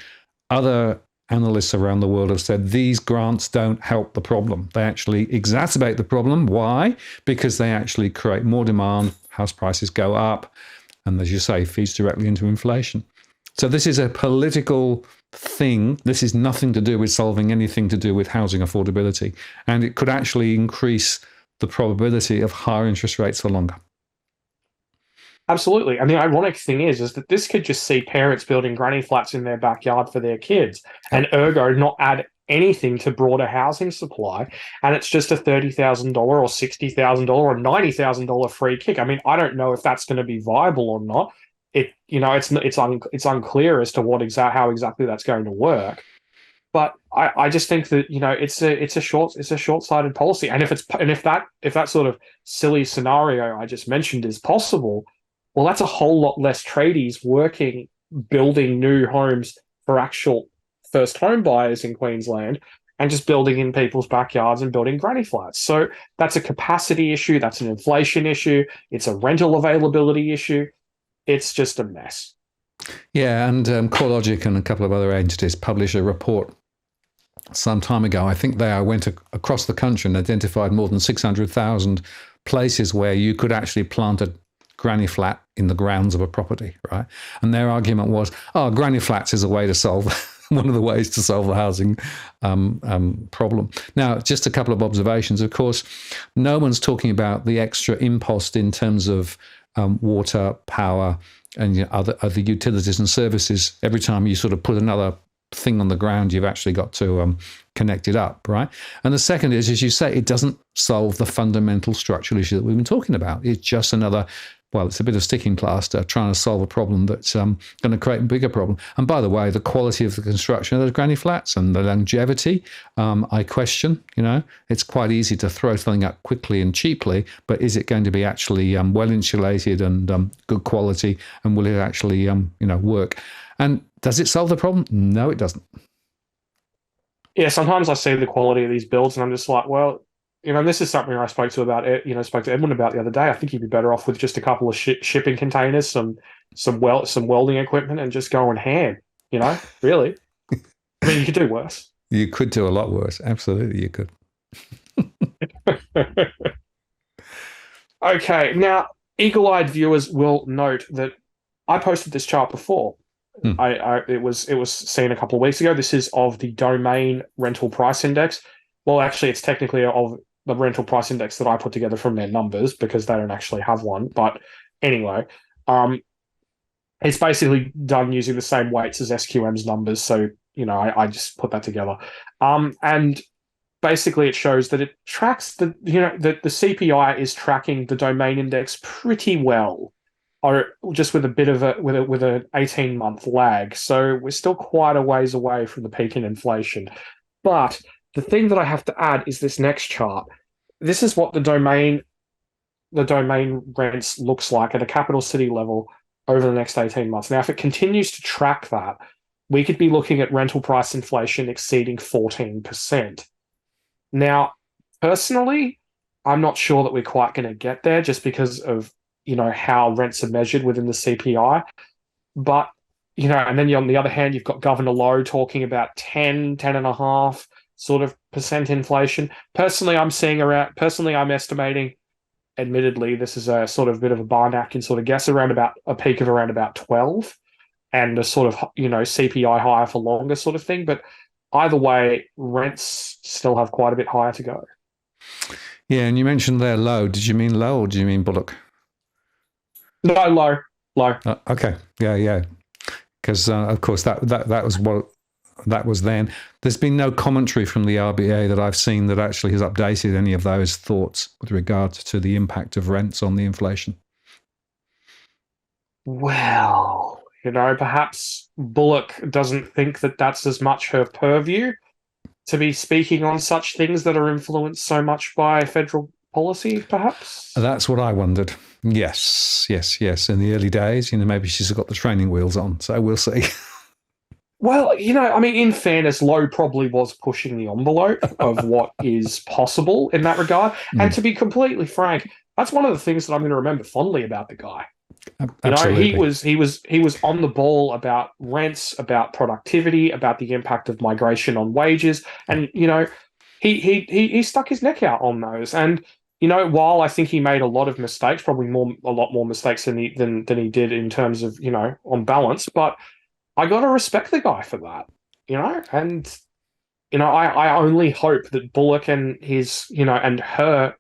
other analysts around the world have said these grants don't help the problem. They actually exacerbate the problem. Why? Because they actually create more demand, house prices go up, and as you say, feeds directly into inflation. So this is a political thing. This is nothing to do with solving anything to do with housing affordability. And it could actually increase the probability of higher interest rates for longer. Absolutely. And the ironic thing is that this could just see parents building granny flats in their backyard for their kids, and ergo not add anything to broader housing supply. And it's just a $30,000 or $60,000 or $90,000 free kick. I mean, I don't know if that's going to be viable or not. It's unclear as to how exactly that's going to work. But I just think that it's a short-sighted policy. And if that sort of silly scenario I just mentioned is possible, well, that's a whole lot less tradies building new homes for actual first home buyers in Queensland, and just building in people's backyards and building granny flats. So that's a capacity issue. That's an inflation issue. It's a rental availability issue. It's just a mess. Yeah, and CoreLogic and a couple of other entities published a report some time ago. I think they went across the country and identified more than 600,000 places where you could actually plant a granny flat in the grounds of a property, right? And their argument was, granny flats is a way to solve one of the ways to solve the housing problem. Now, just a couple of observations. Of course, no one's talking about the extra impost in terms of water, power, and other utilities and services. Every time you sort of put another thing on the ground, you've actually got to connect it up, right? And the second is, as you say, it doesn't solve the fundamental structural issue that we've been talking about. It's just it's a bit of sticking plaster trying to solve a problem that's going to create a bigger problem. And by the way, the quality of the construction of those granny flats and the longevity, I question. It's quite easy to throw something up quickly and cheaply, but is it going to be actually well insulated and good quality? And will it actually, work? And does it solve the problem? No, it doesn't. Yeah, sometimes I see the quality of these builds and I'm just like, well, this is something I spoke to Edwin about the other day. I think he'd be better off with just a couple of shipping containers, some welding equipment, and just going ham. Really. I mean, you could do worse. You could do a lot worse. Absolutely, you could. Okay, now eagle-eyed viewers will note that I posted this chart before. It was seen a couple of weeks ago. This is of the Domain Rental Price Index. Well, actually, it's technically of the rental price index that I put together from their numbers, because they don't actually have one. But anyway, it's basically done using the same weights as SQM's numbers. So, I just put that together. And basically it shows that it tracks the CPI is tracking the Domain Index pretty well, or just with a bit of with an 18-month lag. So we're still quite a ways away from the peak in inflation. But the thing that I have to add is this next chart. This is what the domain rents looks like at a capital city level over the next 18 months. Now, if it continues to track that, we could be looking at rental price inflation exceeding 14%. Now, personally, I'm not sure that we're quite going to get there, just because of how rents are measured within the CPI. But, and then on the other hand, you've got Governor Lowe talking about 10.5 sort of percent inflation. Personally, I'm estimating, admittedly, this is a sort of bit of a bar napkin sort of guess, around about a peak of around about 12 and a sort of, CPI higher for longer sort of thing. But either way, rents still have quite a bit higher to go. Yeah, and you mentioned there Low. Did you mean Low or do you mean Bullock? No, low. Okay, yeah. Because of course that was what that was then. There's been no commentary from the RBA that I've seen that actually has updated any of those thoughts with regard to the impact of rents on the inflation. Well, perhaps Bullock doesn't think that that's as much her purview to be speaking on such things that are influenced so much by federal policy, perhaps? That's what I wondered. Yes. In the early days, maybe she's got the training wheels on, so we'll see. Well, in fairness, Lowe probably was pushing the envelope of what is possible in that regard. And to be completely frank, that's one of the things that I'm going to remember fondly about the guy. Absolutely. He was on the ball about rents, about productivity, about the impact of migration on wages, and he stuck his neck out on those. And while I think he made a lot of mistakes, probably a lot more mistakes than he did in terms of on balance, but I got to respect the guy for that, and I only hope that Bullock and his and her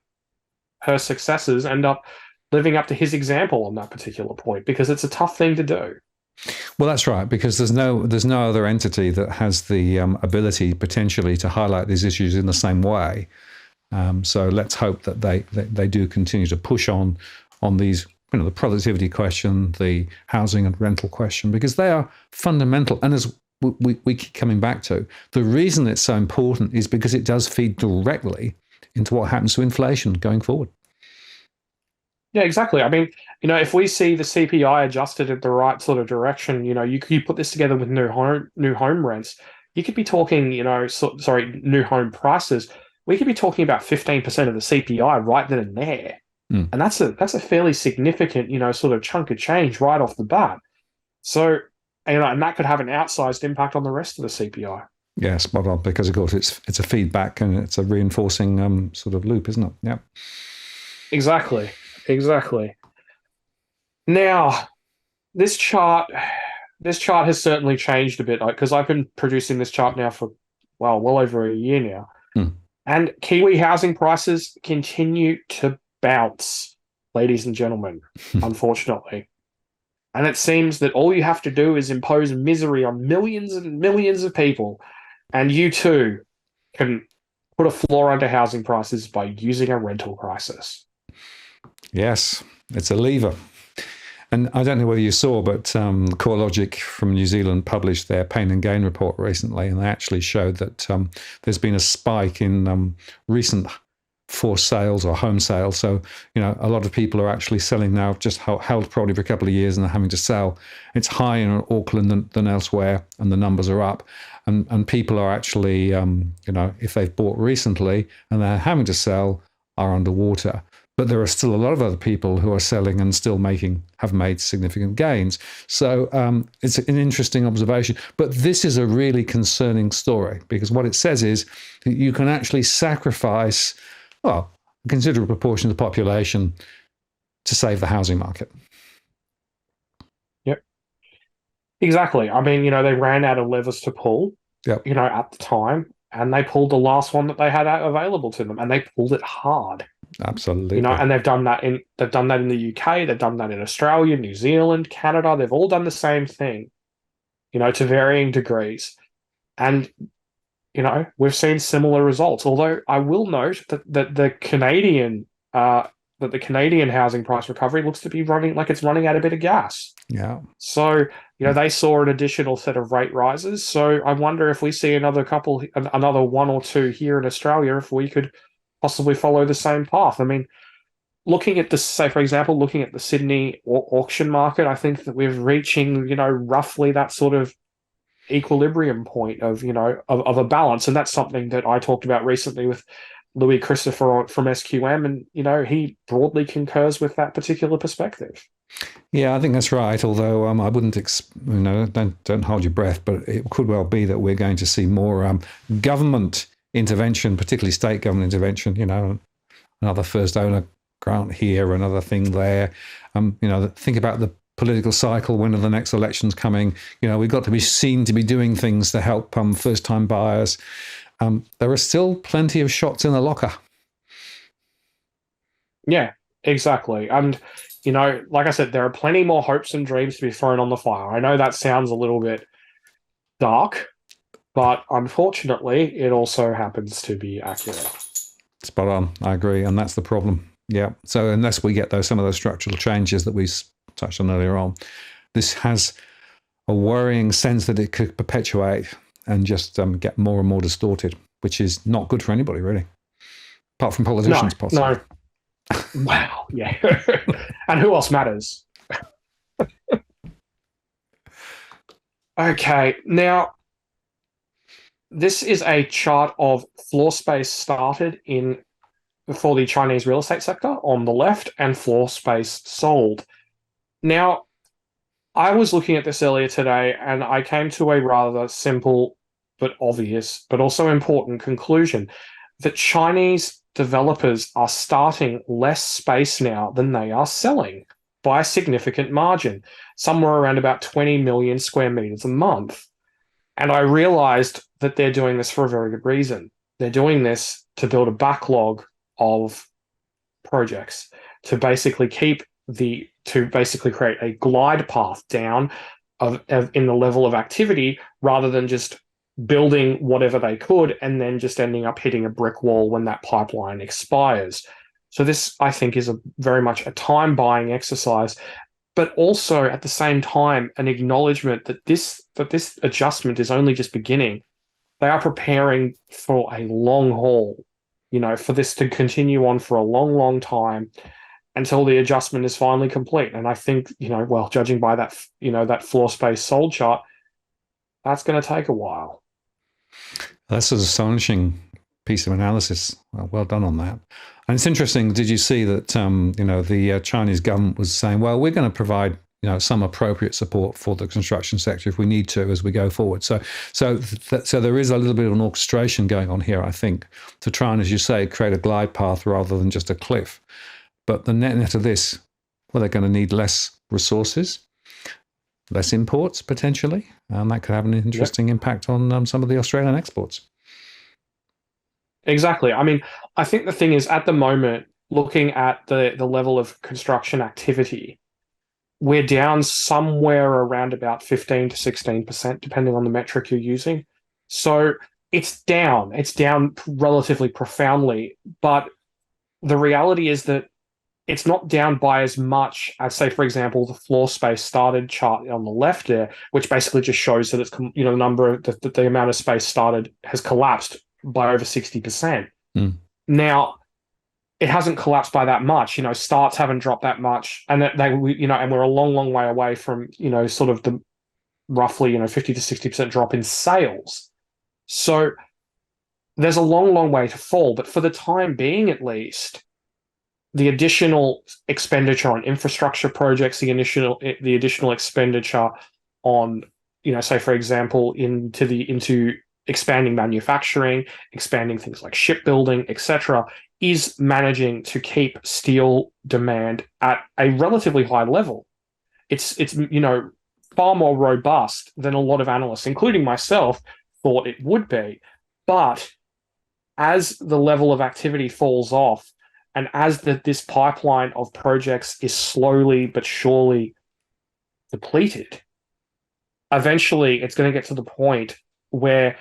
successors end up living up to his example on that particular point, because it's a tough thing to do. Well, that's right, because there's no other entity that has the ability potentially to highlight these issues in the same way. So let's hope that they do continue to push on these, the productivity question, the housing and rental question, because they are fundamental. And as we keep coming back to, the reason it's so important is because it does feed directly into what happens to inflation going forward. Yeah, exactly. If we see the CPI adjusted in the right sort of direction, you put this together with new home rents, you could be talking, new home prices. We could be talking about 15% of the CPI right then and there. And that's a fairly significant, sort of chunk of change right off the bat. So, and that could have an outsized impact on the rest of the CPI. Yeah, spot on, because of course it's a feedback and it's a reinforcing sort of loop, isn't it? Yeah. Exactly. Now, this chart has certainly changed a bit, because I've been producing this chart now for well over a year now. And Kiwi housing prices continue to bounce, ladies and gentlemen, unfortunately. And it seems that all you have to do is impose misery on millions and millions of people, and you too can put a floor under housing prices by using a rental crisis. Yes, it's a lever. And I don't know whether you saw, but CoreLogic from New Zealand published their pain and gain report recently, and they actually showed that there's been a spike in recent forced sales or home sales. So, a lot of people are actually selling now, just held probably for a couple of years and are having to sell. It's higher in Auckland than elsewhere, and the numbers are up. And people are actually, if they've bought recently and they're having to sell, are underwater. But there are still a lot of other people who are selling and still have made significant gains. So it's an interesting observation. But this is a really concerning story, because what it says is that you can actually sacrifice, a considerable proportion of the population to save the housing market. Yep. Exactly. They ran out of levers to pull, yep. At the time, and they pulled the last one that they had available to them, and they pulled it hard. Absolutely. And they've done that in the UK, they've done that in Australia, New Zealand, Canada. They've all done the same thing, to varying degrees. And, we've seen similar results. Although I will note that the Canadian housing price recovery looks to be running out a bit of gas. Yeah. So, they saw an additional set of rate rises. So I wonder if we see another one or two here in Australia, if we could possibly follow the same path. Looking at for example, looking at the Sydney auction market, I think that we're reaching, roughly that sort of equilibrium point of a balance. And that's something that I talked about recently with Louis Christopher from SQM, and he broadly concurs with that particular perspective. Yeah, I think that's right. Although I wouldn't, don't hold your breath, but it could well be that we're going to see more government intervention, particularly state government intervention. Another first owner grant here, another thing there. Think about the political cycle. When are the next elections coming? We've got to be seen to be doing things to help first-time buyers. There are still plenty of shots in the locker. Yeah, exactly. And, like I said, there are plenty more hopes and dreams to be thrown on the fire. I know that sounds a little bit dark, but unfortunately, it also happens to be accurate. Spot on. I agree. And that's the problem. Yeah. So unless we get some of those structural changes that we touched on earlier on, this has a worrying sense that it could perpetuate and just get more and more distorted, which is not good for anybody, really, apart from politicians, possibly. No. Wow. Yeah. And who else matters? Okay. Now, this is a chart of floor space started for the Chinese real estate sector on the left and floor space sold. Now, I was looking at this earlier today and I came to a rather simple but obvious but also important conclusion that Chinese developers are starting less space now than they are selling by a significant margin, somewhere around about 20 million square meters a month. And I realized that they're doing this for a very good reason. They're doing this to build a backlog of projects, to basically create a glide path down in the level of activity, rather than just building whatever they could and then just ending up hitting a brick wall when that pipeline expires. So this, I think, is very much a time buying exercise, but also at the same time an acknowledgement that this adjustment is only just beginning. They are preparing for a long haul, for this to continue on for a long, long time until the adjustment is finally complete. And I think, judging by that, that floor space sold chart, that's going to take a while. That's an astonishing piece of analysis. Well done on that. And it's interesting. Did you see that, the Chinese government was saying, well, we're going to provide, some appropriate support for the construction sector if we need to as we go forward. So there is a little bit of an orchestration going on here, I think, to try and, as you say, create a glide path rather than just a cliff. But the net of this, well, they're going to need less resources, less imports potentially, and that could have an interesting impact on some of the Australian exports. Exactly. I mean, I think the thing is, at the moment, looking at the level of construction activity, we're down somewhere around about 15 to 16%, depending on the metric you're using. So it's down. It's down relatively profoundly. But the reality is that it's not down by as much as, say, for example, the floor space started chart on the left there, which basically just shows that it's, the amount of space started has collapsed by over 60%. Now, it hasn't collapsed by that much. Starts haven't dropped that much, and and we're a long, long way away from sort of the roughly 50 to 60% drop in sales. So there's a long, long way to fall. But for the time being, at least, the additional expenditure on infrastructure projects, the additional expenditure on, say for example, into expanding manufacturing, expanding things like shipbuilding, etc., is managing to keep steel demand at a relatively high level. It's far more robust than a lot of analysts, including myself, thought it would be. But as the level of activity falls off, and as this pipeline of projects is slowly but surely depleted, eventually it's going to get to the point where,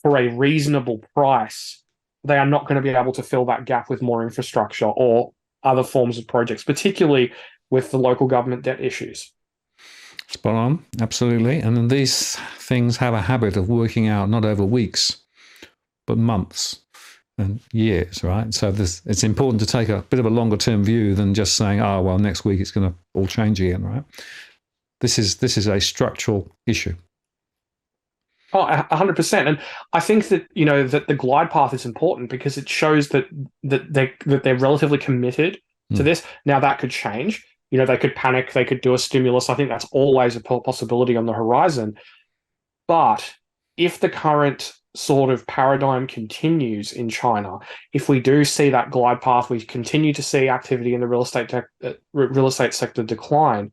for a reasonable price, they are not going to be able to fill that gap with more infrastructure or other forms of projects, particularly with the local government debt issues. Spot on, absolutely. And these things have a habit of working out not over weeks, but months and years, right? So it's important to take a bit of a longer term view than just saying, oh, well, next week it's going to all change again, right? This is a structural issue. Oh, 100%. And I think that, that the glide path is important because it shows that they're relatively committed to Mm. this. Now that could change. They could panic, they could do a stimulus. I think that's always a possibility on the horizon. But if the current sort of paradigm continues in China, if we do see that glide path, we continue to see activity in the real estate sector decline,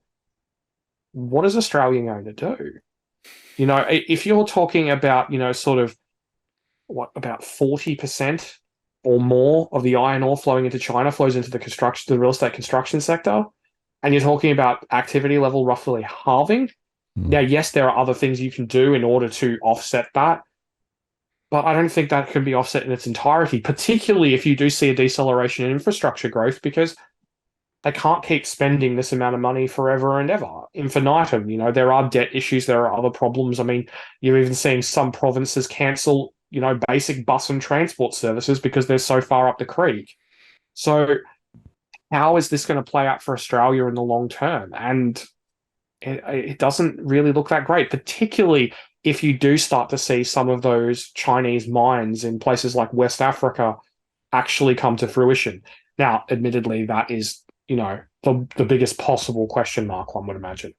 what is Australia going to do? If you're talking about, sort of about 40% or more of the iron ore flowing into China flows into the real estate construction sector, and you're talking about activity level roughly halving. Mm. Now, yes, there are other things you can do in order to offset that, but I don't think that can be offset in its entirety, particularly if you do see a deceleration in infrastructure growth, because they can't keep spending this amount of money forever and ever, infinitum. There are debt issues, there are other problems. I mean, you're even seeing some provinces cancel, basic bus and transport services because they're so far up the creek. So, how is this going to play out for Australia in the long term? And it doesn't really look that great, particularly if you do start to see some of those Chinese mines in places like West Africa actually come to fruition. Now, admittedly, that is, the biggest possible question mark, one would imagine.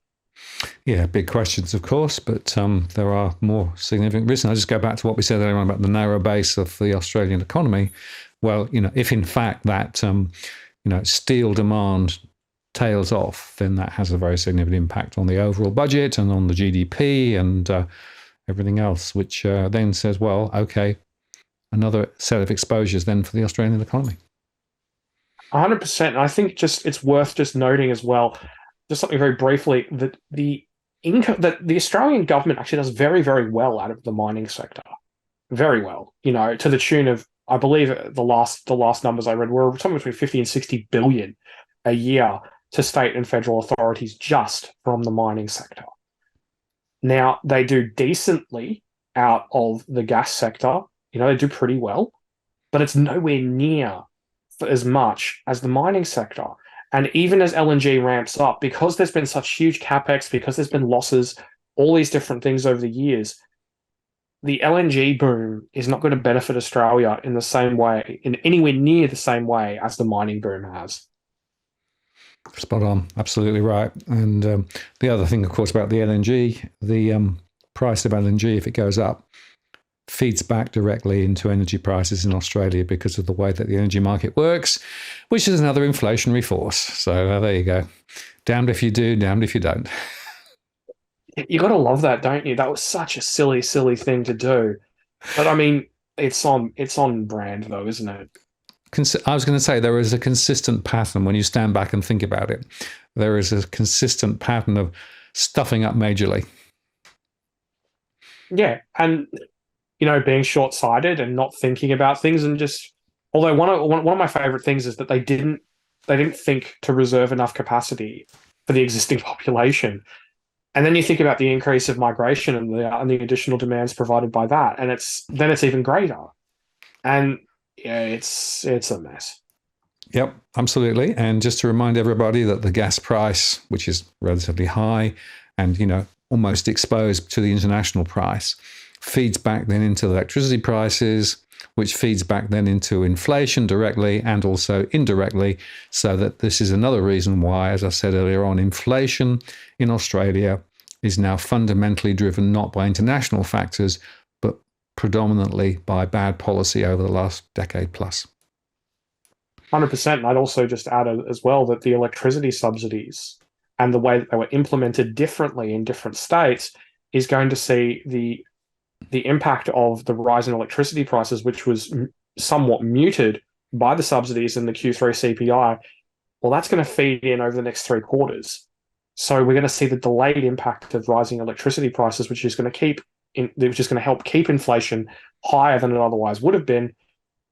Yeah, big questions, of course, but there are more significant risks. And I just go back to what we said earlier on about the narrow base of the Australian economy. Well, if in fact that steel demand tails off, then that has a very significant impact on the overall budget and on the GDP and everything else, which then says, well, okay, another set of exposures then for the Australian economy. 100%. And I think it's worth just noting as well, just something very briefly, that the income that the Australian government actually does very, very well out of the mining sector. Very well, to the tune of, I believe the last numbers I read were somewhere between 50 and 60 billion a year to state and federal authorities just from the mining sector. Now, they do decently out of the gas sector. They do pretty well, but it's nowhere near as much as the mining sector. And even as LNG ramps up, because there's been such huge capex, because there's been losses, all these different things over the years, the LNG boom is not going to benefit Australia in the same way, in anywhere near the same way as the mining boom has. Spot on, absolutely right. And the other thing, of course, about the LNG, the price of LNG, if it goes up, feeds back directly into energy prices in Australia because of the way that the energy market works, which is another inflationary force. So there you go. Damned if you do, damned if you don't. You got to love that, don't you? That was such a silly, silly thing to do. But I mean, it's on brand though, isn't it? I was going to say there is a consistent pattern when you stand back and think about it. There is a consistent pattern of stuffing up majorly. Yeah, and being short-sighted and not thinking about things, and just, although one of my favorite things is that they didn't think to reserve enough capacity for the existing population. And then you think about the increase of migration and the additional demands provided by that, and it's even greater. And yeah, it's a mess. Yep, absolutely. And just to remind everybody that the gas price, which is relatively high and almost exposed to the international price, feeds back then into the electricity prices, which feeds back then into inflation directly and also indirectly. So that this is another reason why, as I said earlier on, inflation in Australia is now fundamentally driven not by international factors, but predominantly by bad policy over the last decade plus. 100%. And I'd also just add as well that the electricity subsidies and the way that they were implemented differently in different states is going to see the impact of the rise in electricity prices, which was somewhat muted by the subsidies in the Q3 CPI. Well, that's going to feed in over the next 3 quarters. So we're going to see the delayed impact of rising electricity prices, which is going to help keep inflation higher than it otherwise would have been,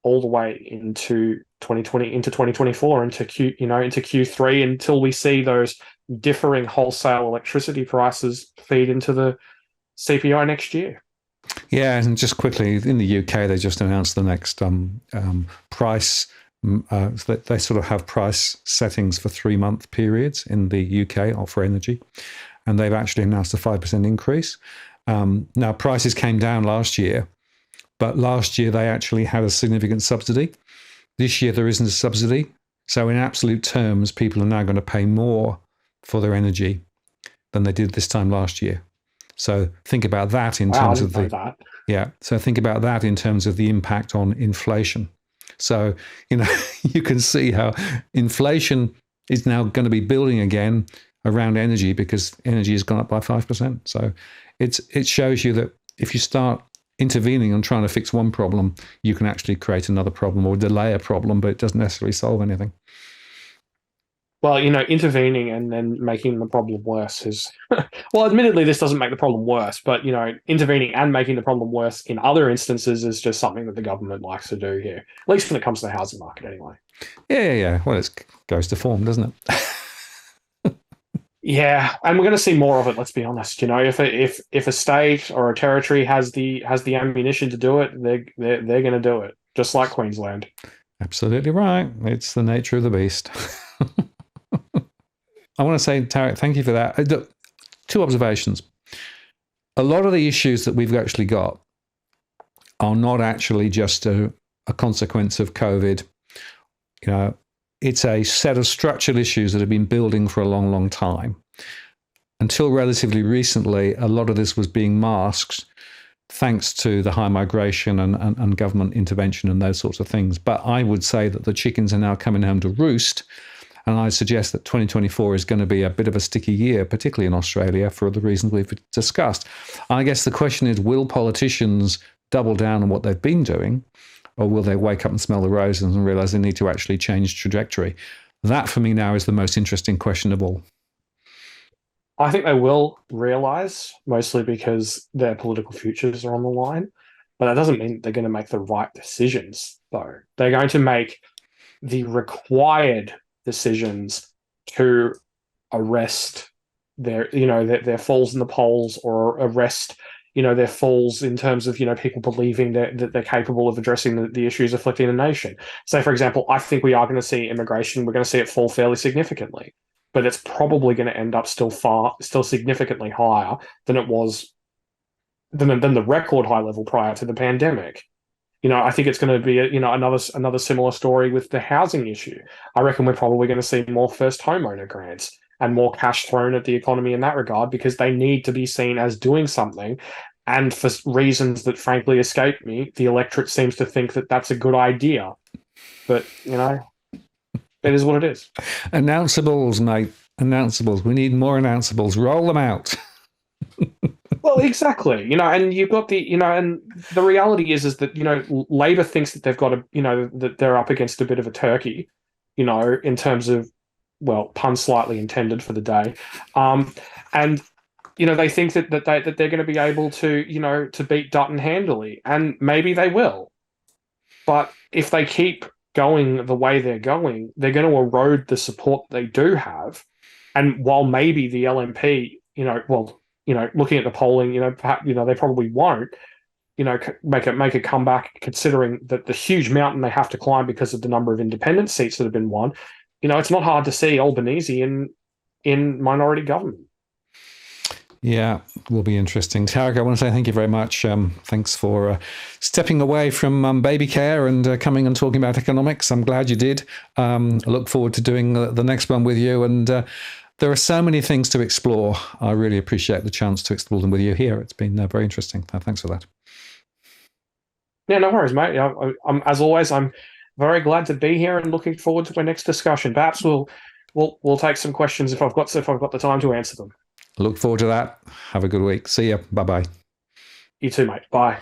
all the way into 2020, into 2024, into Q3, until we see those differing wholesale electricity prices feed into the CPI next year. Yeah, and just quickly, in the UK, they just announced the next price. They sort of have price settings for 3-month periods in the UK for energy, and they've actually announced a 5% increase. Now, prices came down last year, but last year they actually had a significant subsidy. This year there isn't a subsidy. So in absolute terms, people are now going to pay more for their energy than they did this time last year. So think about that in terms of the So think about that in terms of the impact on inflation. So, you can see how inflation is now going to be building again around energy because energy has gone up by 5%. So it shows you that if you start intervening and trying to fix one problem, you can actually create another problem or delay a problem, but it doesn't necessarily solve anything. Well, intervening and then making the problem worse is, well, admittedly, this doesn't make the problem worse, but, intervening and making the problem worse in other instances is just something that the government likes to do here, at least when it comes to the housing market anyway. Yeah. Well, it goes to form, doesn't it? Yeah, and we're going to see more of it. Let's be honest. If a state or a territory has the ammunition to do it, they're going to do it, just like Queensland. Absolutely right. It's the nature of the beast. I want to say, Tarric, thank you for that. Two observations. A lot of the issues that we've actually got are not actually just a consequence of COVID. It's a set of structural issues that have been building for a long, long time. Until relatively recently, a lot of this was being masked thanks to the high migration and government intervention and those sorts of things. But I would say that the chickens are now coming home to roost. And I suggest that 2024 is going to be a bit of a sticky year, particularly in Australia, for the reasons we've discussed. I guess the question is, will politicians double down on what they've been doing, or will they wake up and smell the roses and realize they need to actually change trajectory? That, for me, now is the most interesting question of all. I think they will realize, mostly because their political futures are on the line. But that doesn't mean they're going to make the right decisions, though. They're going to make the required decisions to arrest their falls in the polls, or arrest their falls in terms of people believing that they're capable of addressing the issues afflicting the nation. So, for example, I think we are going to see immigration. We're going to see it fall fairly significantly, but it's probably going to end up still significantly higher than it was than the record high level prior to the pandemic. I think it's going to be another similar story with the housing issue. I reckon we're probably going to see more first homeowner grants and more cash thrown at the economy in that regard, because they need to be seen as doing something. And for reasons that frankly escape me, the electorate seems to think that that's a good idea. But, it is what it is. Announceables, mate. Announceables. We need more announceables. Roll them out. Well, exactly. And you've got and the reality is that, Labor thinks that they've got that they're up against a bit of a turkey, in terms of, well, pun slightly intended for the day. And, they think that they're going to be able to, to beat Dutton handily, and maybe they will. But if they keep going the way they're going to erode the support they do have. And while maybe the LNP, looking at the polling, perhaps, they probably won't, make a comeback, considering that the huge mountain they have to climb because of the number of independent seats that have been won. It's not hard to see Albanese in minority government. Yeah, it will be interesting. Tarric, I want to say thank you very much. Thanks for stepping away from baby care and coming and talking about economics. I'm glad you did. I look forward to doing the next one with you. And there are so many things to explore. I really appreciate the chance to explore them with you here. It's been very interesting. Thanks for that. Yeah, no worries, mate. As always, I'm very glad to be here and looking forward to our next discussion. Perhaps we'll take some questions if I've got the time to answer them. Look forward to that. Have a good week. See ya. Bye-bye. You too, mate. Bye.